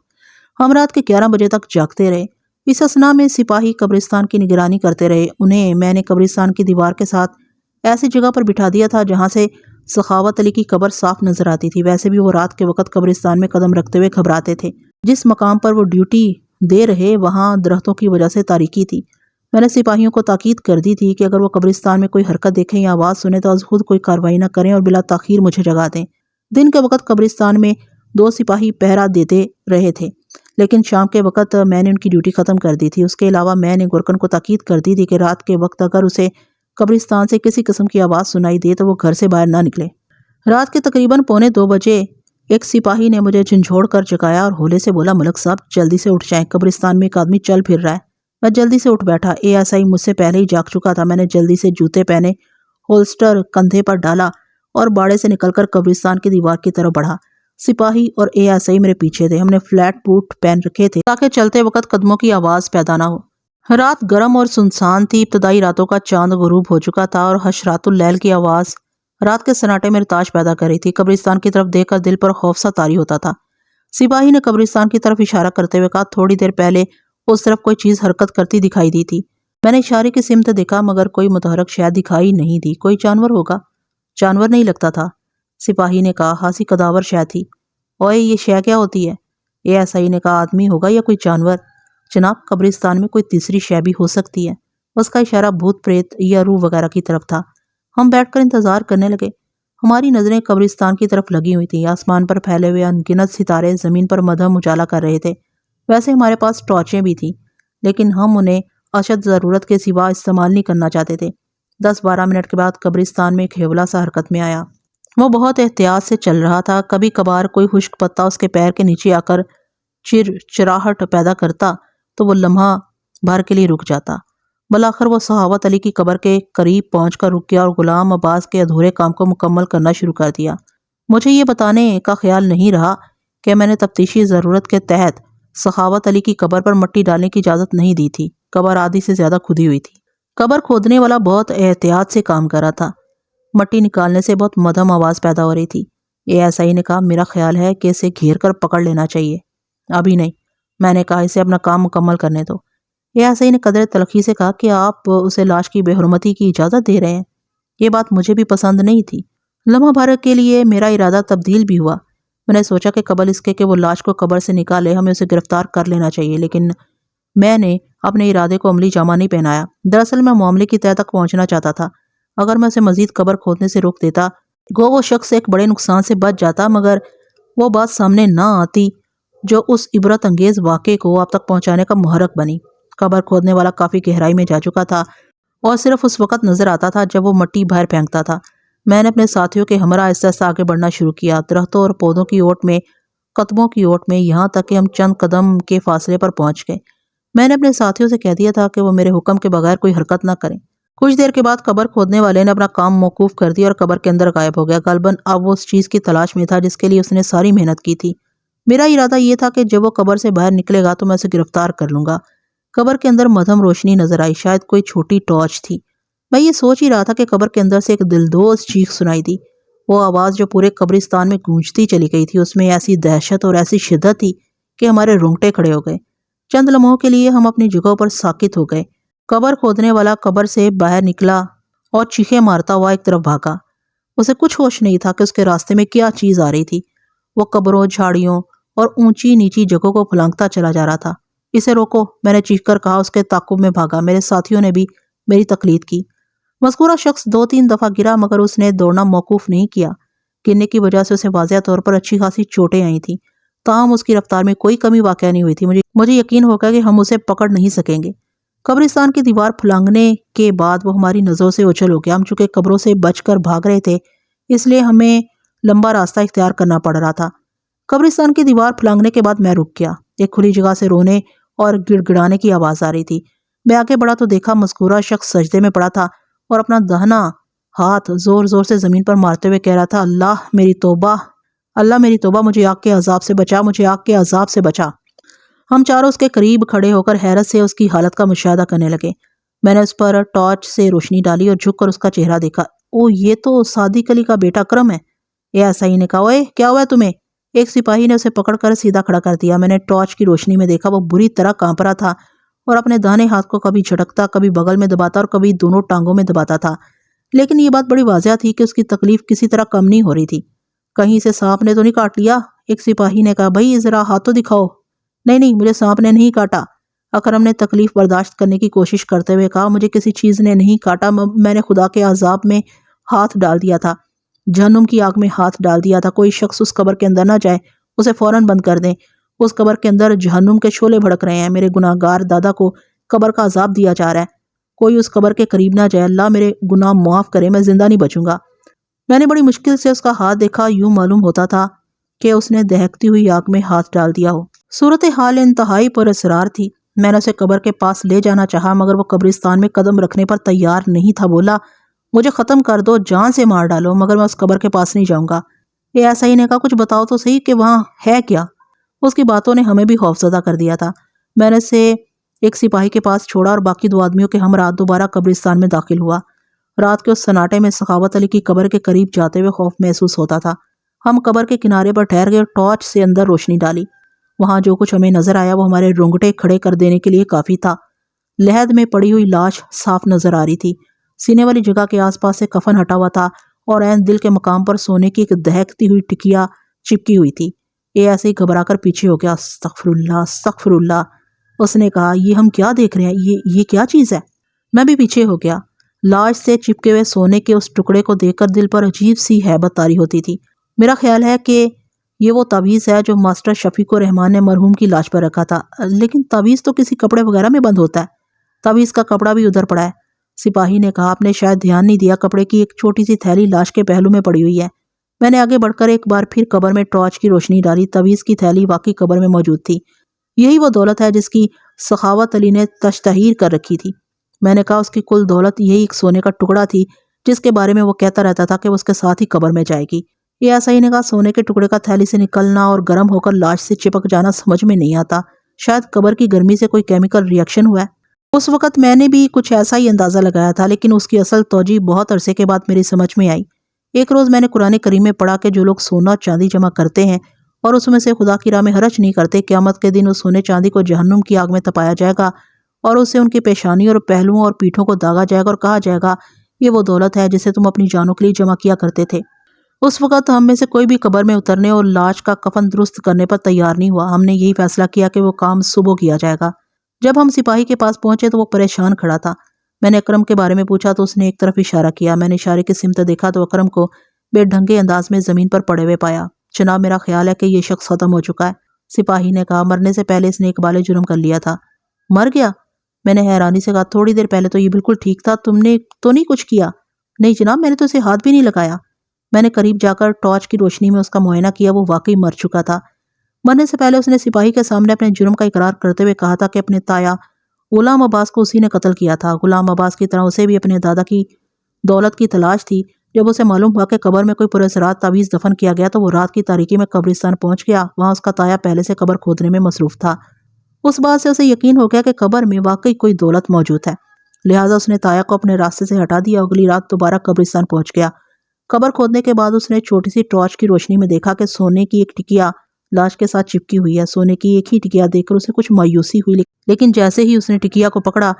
ہم رات کے 11 بجے تک جاگتے رہے۔ اس اثناء میں سپاہی قبرستان کی نگرانی کرتے رہے۔ انہیں میں نے قبرستان کی دیوار کے ساتھ ایسی جگہ پر بٹھا دیا تھا جہاں سے سخاوت علی کی قبر صاف نظر آتی تھی۔ ویسے بھی وہ رات کے وقت قبرستان میں قدم رکھتے ہوئے گھبراتے تھے۔ جس مقام پر وہ ڈیوٹی دے رہے وہاں درختوں کی وجہ سے تاریکی تھی۔ میں نے سپاہیوں کو تاکید کر دی تھی کہ اگر وہ قبرستان میں کوئی حرکت دیکھیں یا آواز سنیں تو از خود کوئی کارروائی نہ کریں اور بلا تاخیر مجھے جگا دیں۔ دن کے وقت قبرستان میں 2 سپاہی پہرا دیتے رہے تھے، لیکن شام کے وقت میں نے ان کی ڈیوٹی ختم کر دی تھی۔ اس کے علاوہ میں نے گورکن کو تاکید کر دی تھی کہ رات کے وقت اگر اسے قبرستان سے کسی قسم کی آواز سنائی دے تو وہ گھر سے باہر نہ نکلے۔ رات کے تقریباً 1:45 بجے ایک سپاہی نے مجھے جھنجھوڑ کر جگایا اور ہولے سے بولا ملک صاحب جلدی سے اٹھ جائیں، قبرستان میں ایک آدمی چل پھر رہا ہے۔ میں جلدی سے اٹھ بیٹھا۔ ASI مجھ سے پہلے ہی جاگ چکا تھا۔ میں نے جلدی سے جوتے پہنے، ہولسٹر کندھے پر ڈالا اور باڑے سے نکل کر قبرستان کی دیوار کی طرف بڑھا۔ سپاہی اور ASI میرے پیچھے تھے۔ ہم نے فلیٹ بوٹ پہن رکھے تھے تاکہ چلتے وقت قدموں کی آواز پیدا نہ ہو۔ رات گرم اور سنسان تھی۔ ابتدائی راتوں کا چاند غروب ہو چکا تھا اور حشرات اللیل کی آواز رات کے سناٹے میں ارتعاش پیدا کر رہی تھی۔ قبرستان کی طرف دیکھ کر دل پر خوف سا طاری ہوتا تھا۔ سپاہی نے قبرستان کی طرف اشارہ کرتے ہوئے کہا تھوڑی دیر پہلے اس طرف کوئی چیز حرکت کرتی دکھائی دی تھی۔ میں نے اشارے کی سمت دیکھا مگر کوئی متحرک شے دکھائی نہیں دی۔ کوئی جانور ہوگا؟ جانور نہیں لگتا تھا، سپاہی نے کہا، خاصی قداور شے تھی۔ اوئے یہ شے کیا ہوتی ہے؟ ASI نے کہا آدمی ہوگا یا کوئی جانور؟ جناب قبرستان میں کوئی تیسری شے بھی ہو سکتی ہے۔ اس کا اشارہ بھوت پریت یا روح وغیرہ کی طرف تھا۔ ہم بیٹھ کر انتظار کرنے لگے۔ ہماری نظریں قبرستان کی طرف لگی ہوئی تھیں۔ آسمان پر پھیلے ہوئے انگنت ستارے زمین پر مدھم اجالا کر رہے تھے۔ ویسے ہمارے پاس ٹارچیں بھی تھیں، لیکن ہم انہیں اشد ضرورت کے سوا استعمال نہیں کرنا چاہتے تھے۔ 10-12 منٹ کے بعد قبرستان میں ایک ہیولا سا حرکت میں آیا۔ وہ بہت احتیاط سے چل رہا تھا۔ کبھی کبھار کوئی خشک پتا اس کے پیر کے نیچے آ کر چراہٹ پیدا کرتا تو وہ لمحہ بھر کے لیے رک جاتا۔ بالآخر وہ سخاوت علی کی قبر کے قریب پہنچ کر رک گیا اور غلام عباس کے ادھورے کام کو مکمل کرنا شروع کر دیا۔ مجھے یہ بتانے کا خیال نہیں رہا کہ میں نے تفتیشی ضرورت کے تحت سخاوت علی کی قبر پر مٹی ڈالنے کی اجازت نہیں دی تھی۔ قبر آدھی سے زیادہ کھدی ہوئی تھی۔ قبر کھودنے والا بہت احتیاط سے کام کر رہا تھا۔ مٹی نکالنے سے بہت مدھم آواز پیدا ہو رہی تھی۔ ASI نے کہا میرا خیال ہے کہ اسے گھیر کر پکڑ لینا چاہیے۔ ابھی نہیں، میں نے کہا اسے اپنا کام مکمل کرنے دو۔ ASI نے قدر تلخی سے کہا کہ آپ اسے لاش کی بے حرمتی کی اجازت دے رہے ہیں۔ یہ بات مجھے بھی پسند نہیں تھی۔ لمحہ بھر کے لیے میرا ارادہ تبدیل بھی ہوا۔ میں نے سوچا کہ قبل اس کے کہ وہ لاش کو قبر سے نکالے ہمیں اسے گرفتار کر لینا چاہیے، لیکن میں نے اپنے ارادے کو عملی جامہ نہیں پہنایا۔ دراصل میں معاملے کی تہہ تک پہنچنا چاہتا تھا۔ اگر میں اسے مزید قبر کھودنے سے روک دیتا گو وہ شخص ایک بڑے نقصان سے بچ جاتا، مگر وہ بات سامنے نہ آتی جو اس عبرت انگیز واقعے کو آپ تک پہنچانے کا محرک بنی۔ قبر کھودنے والا کافی گہرائی میں جا چکا تھا اور صرف اس وقت نظر آتا تھا جب وہ مٹی باہر پھینکتا تھا۔ میں نے اپنے ساتھیوں کے ہمراہ آہستہ آہستہ آگے بڑھنا شروع کیا، درختوں اور پودوں کی اوٹ میں، قدموں کی اوٹ میں، یہاں تک کہ ہم چند قدم کے فاصلے پر پہنچ گئے۔ میں نے اپنے ساتھیوں سے کہہ دیا تھا کہ وہ میرے حکم کے بغیر کوئی حرکت نہ کریں۔ کچھ دیر کے بعد قبر کھودنے والے نے اپنا کام موقوف کر دیا اور قبر کے اندر غائب ہو گیا۔ غالباً اب وہ اس چیز کی تلاش میں تھا جس کے لیے اس نے ساری محنت کی تھی۔ میرا ارادہ یہ تھا کہ جب وہ قبر سے باہر نکلے گا تو میں اسے گرفتار کر لوں گا۔ قبر کے اندر مدھم روشنی نظر آئی، شاید کوئی چھوٹی ٹارچ تھی۔ میں یہ سوچ ہی رہا تھا کہ قبر کے اندر سے ایک دلدوز چیخ سنائی دی۔ وہ آواز جو پورے قبرستان میں گونجتی چلی گئی تھی، اس میں ایسی دہشت اور ایسی شدت تھی کہ ہمارے رونگٹے کھڑے ہو گئے۔ چند لمحوں کے لیے ہم اپنی جگہوں پر ساکت ہو گئے۔ قبر کھودنے والا قبر سے باہر نکلا اور چیخیں مارتا ہوا ایک طرف بھاگا۔ اسے کچھ ہوش نہیں تھا کہ اس کے راستے میں کیا چیز آ رہی تھی۔ وہ قبروں، جھاڑیوں اور اونچی نیچی جگہوں کو پھلانگتا چلا جا رہا تھا۔ اسے روکو، میں نے چیخ کر کہا۔ اس کے تعاقب میں بھاگا۔ میرے ساتھیوں نے بھی میری تقلید کی۔ مذکورہ شخص 2-3 دفعہ گرا مگر اس نے دوڑنا موقوف نہیں کیا۔ گرنے کی وجہ سے اسے واضح طور پر اچھی خاصی چوٹیں آئی تھیں، تاہم اس کی رفتار میں کوئی کمی واقع نہیں ہوئی تھی۔ مجھے یقین ہو گیا کہ ہم اسے پکڑ نہیں سکیں گے۔ قبرستان کی دیوار پھلانگنے کے بعد وہ ہماری نظروں سے اوجھل ہو گیا۔ ہم چونکہ قبروں سے بچ کر بھاگ رہے تھے اس لیے ہمیں لمبا راستہ اختیار کرنا پڑ رہا تھا۔ قبرستان کی دیوار پھلانگنے کے بعد میں رک گیا۔ ایک کھلی جگہ سے رونے اور گڑ گڑانے کی آواز آ رہی تھی۔ میں آگے بڑھا تو دیکھا مذکورہ شخص سجدے میں پڑا تھا اور اپنا دہنا ہاتھ زور زور سے زمین پر مارتے ہوئے کہہ رہا تھا، اللہ میری توبہ، اللہ میری توبہ، مجھے آگ کے عذاب سے بچا، مجھے آگ کے عذاب سے بچا۔ ہم چاروں اس کے قریب کھڑے ہو کر حیرت سے اس کی حالت کا مشاہدہ کرنے لگے۔ میں نے اس پر ٹارچ سے روشنی ڈالی اور جھک کر اس کا چہرہ دیکھا۔ او، یہ تو صادق علی کا بیٹا اکرم ہے۔ ایسائی نے کہا، اوئے کیا ہوا ہے تمہیں؟ ایک سپاہی نے اسے پکڑ کر سیدھا کھڑا کر دیا۔ میں نے ٹارچ کی روشنی میں دیکھا وہ بری طرح کانپ رہا تھا اور اپنے داہنے ہاتھ کو کبھی جھٹکتا، کبھی بغل میں دباتا اور کبھی دونوں ٹانگوں میں دباتا تھا۔ لیکن یہ بات بڑی واضح تھی کہ اس کی تکلیف کسی طرح کم نہیں ہو رہی تھی۔ کہیں اسے سانپ نے تو نہیں کاٹ لیا؟ ایک سپاہی نے کہا، بھائی ذرا ہاتھ تو دکھاؤ۔ نہیں نہیں، مجھے سانپ نے نہیں کاٹا، اکرم نے تکلیف برداشت کرنے کی کوشش کرتے ہوئے کہا۔ مجھے کسی چیز نے نہیں کاٹا، میں نے خدا کے عذاب میں ہاتھ ڈال دیا تھا، جہنم کی آگ میں ہاتھ ڈال دیا تھا۔ کوئی شخص اس قبر کے اندر نہ جائے، اسے فوراً بند کر دیں۔ اس قبر کے اندر جہنم کے شعلے بھڑک رہے ہیں۔ میرے گناہ گار دادا کو قبر کا عذاب دیا جا رہا ہے۔ کوئی اس قبر کے قریب نہ جائے، اللہ میرے گناہ معاف کرے، میں زندہ نہیں بچوں گا۔ میں نے بڑی مشکل سے اس کا ہاتھ دیکھا، یوں معلوم ہوتا تھا کہ اس نے دہکتی ہوئی آگ میں ہاتھ ڈال دیا ہو۔ صورتحال انتہائی پر اسرار تھی۔ میں نے اسے قبر کے پاس لے جانا چاہا مگر وہ قبرستان میں قدم رکھنے پر تیار نہیں تھا۔ بولا، مجھے ختم کر دو، جان سے مار ڈالو، مگر میں اس قبر کے پاس نہیں جاؤں گا۔ یہ ایسا ہی نے کہا، کچھ بتاؤ تو صحیح کہ وہاں ہے کیا؟ اس کی باتوں نے ہمیں بھی خوفزدہ کر دیا تھا۔ میں نے اسے ایک سپاہی کے پاس چھوڑا اور باقی 2 آدمیوں کے ہمراہ دوبارہ قبرستان میں داخل ہوا۔ رات کے اس سناٹے میں سخاوت علی کی قبر کے قریب جاتے ہوئے خوف محسوس ہوتا تھا۔ ہم قبر کے کنارے پر ٹھہر گئے اور ٹارچ سے اندر روشنی ڈالی۔ وہاں جو کچھ ہمیں نظر آیا وہ ہمارے رونگٹے کھڑے کر دینے کے لیے کافی تھا۔ لحد میں پڑی ہوئی لاش صاف نظر آ رہی تھی۔ سینے والی جگہ کے آس پاس سے کفن ہٹا ہوا تھا اور عین دل کے مقام پر سونے کی ایک دہکتی ہوئی ٹکیا چپکی ہوئی تھی۔ یہ ایسے ہی گھبرا کر پیچھے ہو گیا۔ استغفر اللہ، استغفر اللہ، اس نے کہا، یہ ہم کیا دیکھ رہے ہیں؟ یہ کیا چیز ہے؟ میں بھی پیچھے ہو گیا۔ لاش سے چپکے ہوئے سونے کے اس ٹکڑے کو دیکھ کر دل پر عجیب سی ہیبت طاری ہوتی تھی۔ میرا خیال ہے کہ یہ وہ تعویذ ہے جو ماسٹر شفیق الرحمان نے مرحوم کی لاش پر رکھا تھا، لیکن تعویذ تو کسی کپڑے وغیرہ میں بند ہوتا ہے۔ تعویذ کا کپڑا بھی ادھر پڑا ہے۔ سپاہی نے کہا، آپ نے شاید دھیان نہیں دیا، کپڑے کی ایک چھوٹی سی تھیلی لاش کے پہلو میں پڑی ہوئی ہے۔ میں نے آگے بڑھ کر ایک بار پھر قبر میں ٹارچ کی روشنی ڈالی۔ تعویذ کی تھیلی واقعی قبر میں موجود تھی۔ یہی وہ دولت ہے جس کی سخاوت علی نے تشتہیر کر رکھی تھی۔ میں نے کہا، اس کی کل دولت یہی ایک سونے کا ٹکڑا تھی جس کے بارے میں وہ کہتا رہتا تھا کہ وہ اس کے ساتھ ہی قبر میں جائے گی۔ یہ ایسا ہی نے کہا، سونے کے ٹکڑے کا تھیلی سے نکلنا اور گرم ہو کر لاش سے چپک جانا سمجھ میں نہیں آتا۔ شاید قبر کی گرمی سے کوئی کیمیکل ری ایکشن ہوا ہے۔ اس وقت میں نے بھی کچھ ایسا ہی اندازہ لگایا تھا، لیکن اس کی اصل توجہ بہت عرصے کے بعد میری سمجھ میں آئی۔ ایک روز میں نے قرآن کریم میں پڑھا کہ جو لوگ سونا چاندی جمع کرتے ہیں اور اس میں سے خدا کی راہ میں خرچ نہیں کرتے، قیامت کے دن اس سونے چاندی کو جہنم کی آگ میں تپایا جائے گا اور اسے ان کی پیشانی اور پہلوؤں اور پیٹھوں کو داغا جائے گا اور کہا جائے گا، یہ وہ دولت ہے جسے تم اپنی جانوں کے لیے جمع کیا کرتے تھے۔ اس وقت ہم میں سے کوئی بھی قبر میں اترنے اور لاش کا کفن درست کرنے پر تیار نہیں ہوا۔ ہم نے یہی فیصلہ کیا کہ وہ کام صبح کیا جائے گا۔ جب ہم سپاہی کے پاس پہنچے تو وہ پریشان کھڑا تھا۔ میں نے اکرم کے بارے میں پوچھا تو اس نے ایک طرف اشارہ کیا۔ میں نے اشارے کی سمت دیکھا تو اکرم کو بے ڈھنگے انداز میں زمین پر پڑے ہوئے پایا۔ جناب میرا خیال ہے کہ یہ شخص ختم ہو چکا ہے۔ سپاہی نے کہا، مرنے سے پہلے اس نے اقبال جرم کر لیا تھا۔ مر گیا؟ میں نے حیرانی سے کہا، تھوڑی دیر پہلے تو یہ بالکل ٹھیک تھا، تم نے تو نہیں کچھ کیا؟ نہیں جناب، میں نے تو اسے ہاتھ بھی نہیں لگایا۔ میں نے قریب جا کر ٹارچ کی روشنی میں اس کا معائنہ کیا، وہ واقعی مر چکا تھا۔ مرنے سے پہلے اس نے سپاہی کے سامنے اپنے جرم کا اقرار کرتے ہوئے کہا تھا کہ اپنے تایا غلام عباس کو اسی نے قتل کیا تھا۔ غلام عباس کی طرح اسے بھی اپنے دادا کی دولت کی تلاش تھی۔ جب اسے معلوم ہوا کہ قبر میں کوئی پراسرار تعویذ دفن کیا گیا تو وہ رات کی تاریکی میں قبرستان پہنچ گیا۔ وہاں اس کا تایا پہلے سے قبر کھودنے میں مصروف تھا۔ اس بات سے اسے یقین ہو گیا کہ قبر میں واقعی کوئی دولت موجود ہے، لہٰذا اس نے تایا کو اپنے راستے سے ہٹا دیا۔ اگلی رات دوبارہ قبرستان پہنچ گیا۔ قبر کھودنے کے بعد اس نے چھوٹی سی ٹارچ کی روشنی میں دیکھا کہ سونے کی ایک ٹکیا لاش کے ساتھ چپکی ہوئی ہے۔ سونے کی ایک ہی ٹکیا دیکھ کر اسے کچھ مایوسی ہوئی، لیکن جیسے ہی اس نے ٹکیا کو پکڑا،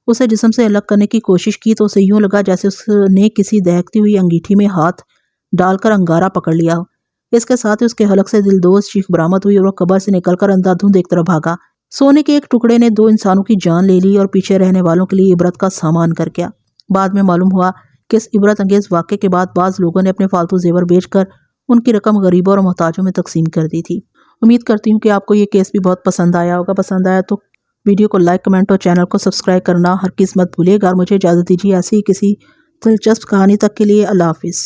اسے جسم سے الگ کرنے کی کوشش کی تو اسے یوں لگا جیسے اس نے کسی دہکتی ہوئی انگیٹھی میں ہاتھ ڈال کر انگارہ پکڑ لیا ہو۔ اس کے ساتھ ہی اس کے حلق سے دلدوز چیخ برآمد ہوئی اور وہ قبر سے نکل کر اندھا دھند ایک طرف بھاگا۔ سونے کے ایک ٹکڑے نے 2 انسانوں کی جان لے لی اور پیچھے رہنے والوں کے لیے عبرت کا سامان کر گیا۔ بعد میں معلوم ہوا کہ اس عبرت انگیز واقعے کے بعد بعض لوگوں نے اپنے فالتو زیور بیچ کر ان کی رقم غریبوں اور محتاجوں میں تقسیم کر دی تھی۔ امید کرتی ہوں کہ آپ کو یہ کیس بھی بہت پسند آیا ہوگا۔ پسند آیا تو ویڈیو کو لائک، کمنٹ اور چینل کو سبسکرائب کرنا ہرگز مت بھولیے گا۔ مجھے اجازت دیجیے ایسی ہی کسی دلچسپ کہانی تک کے لیے۔ اللہ حافظ۔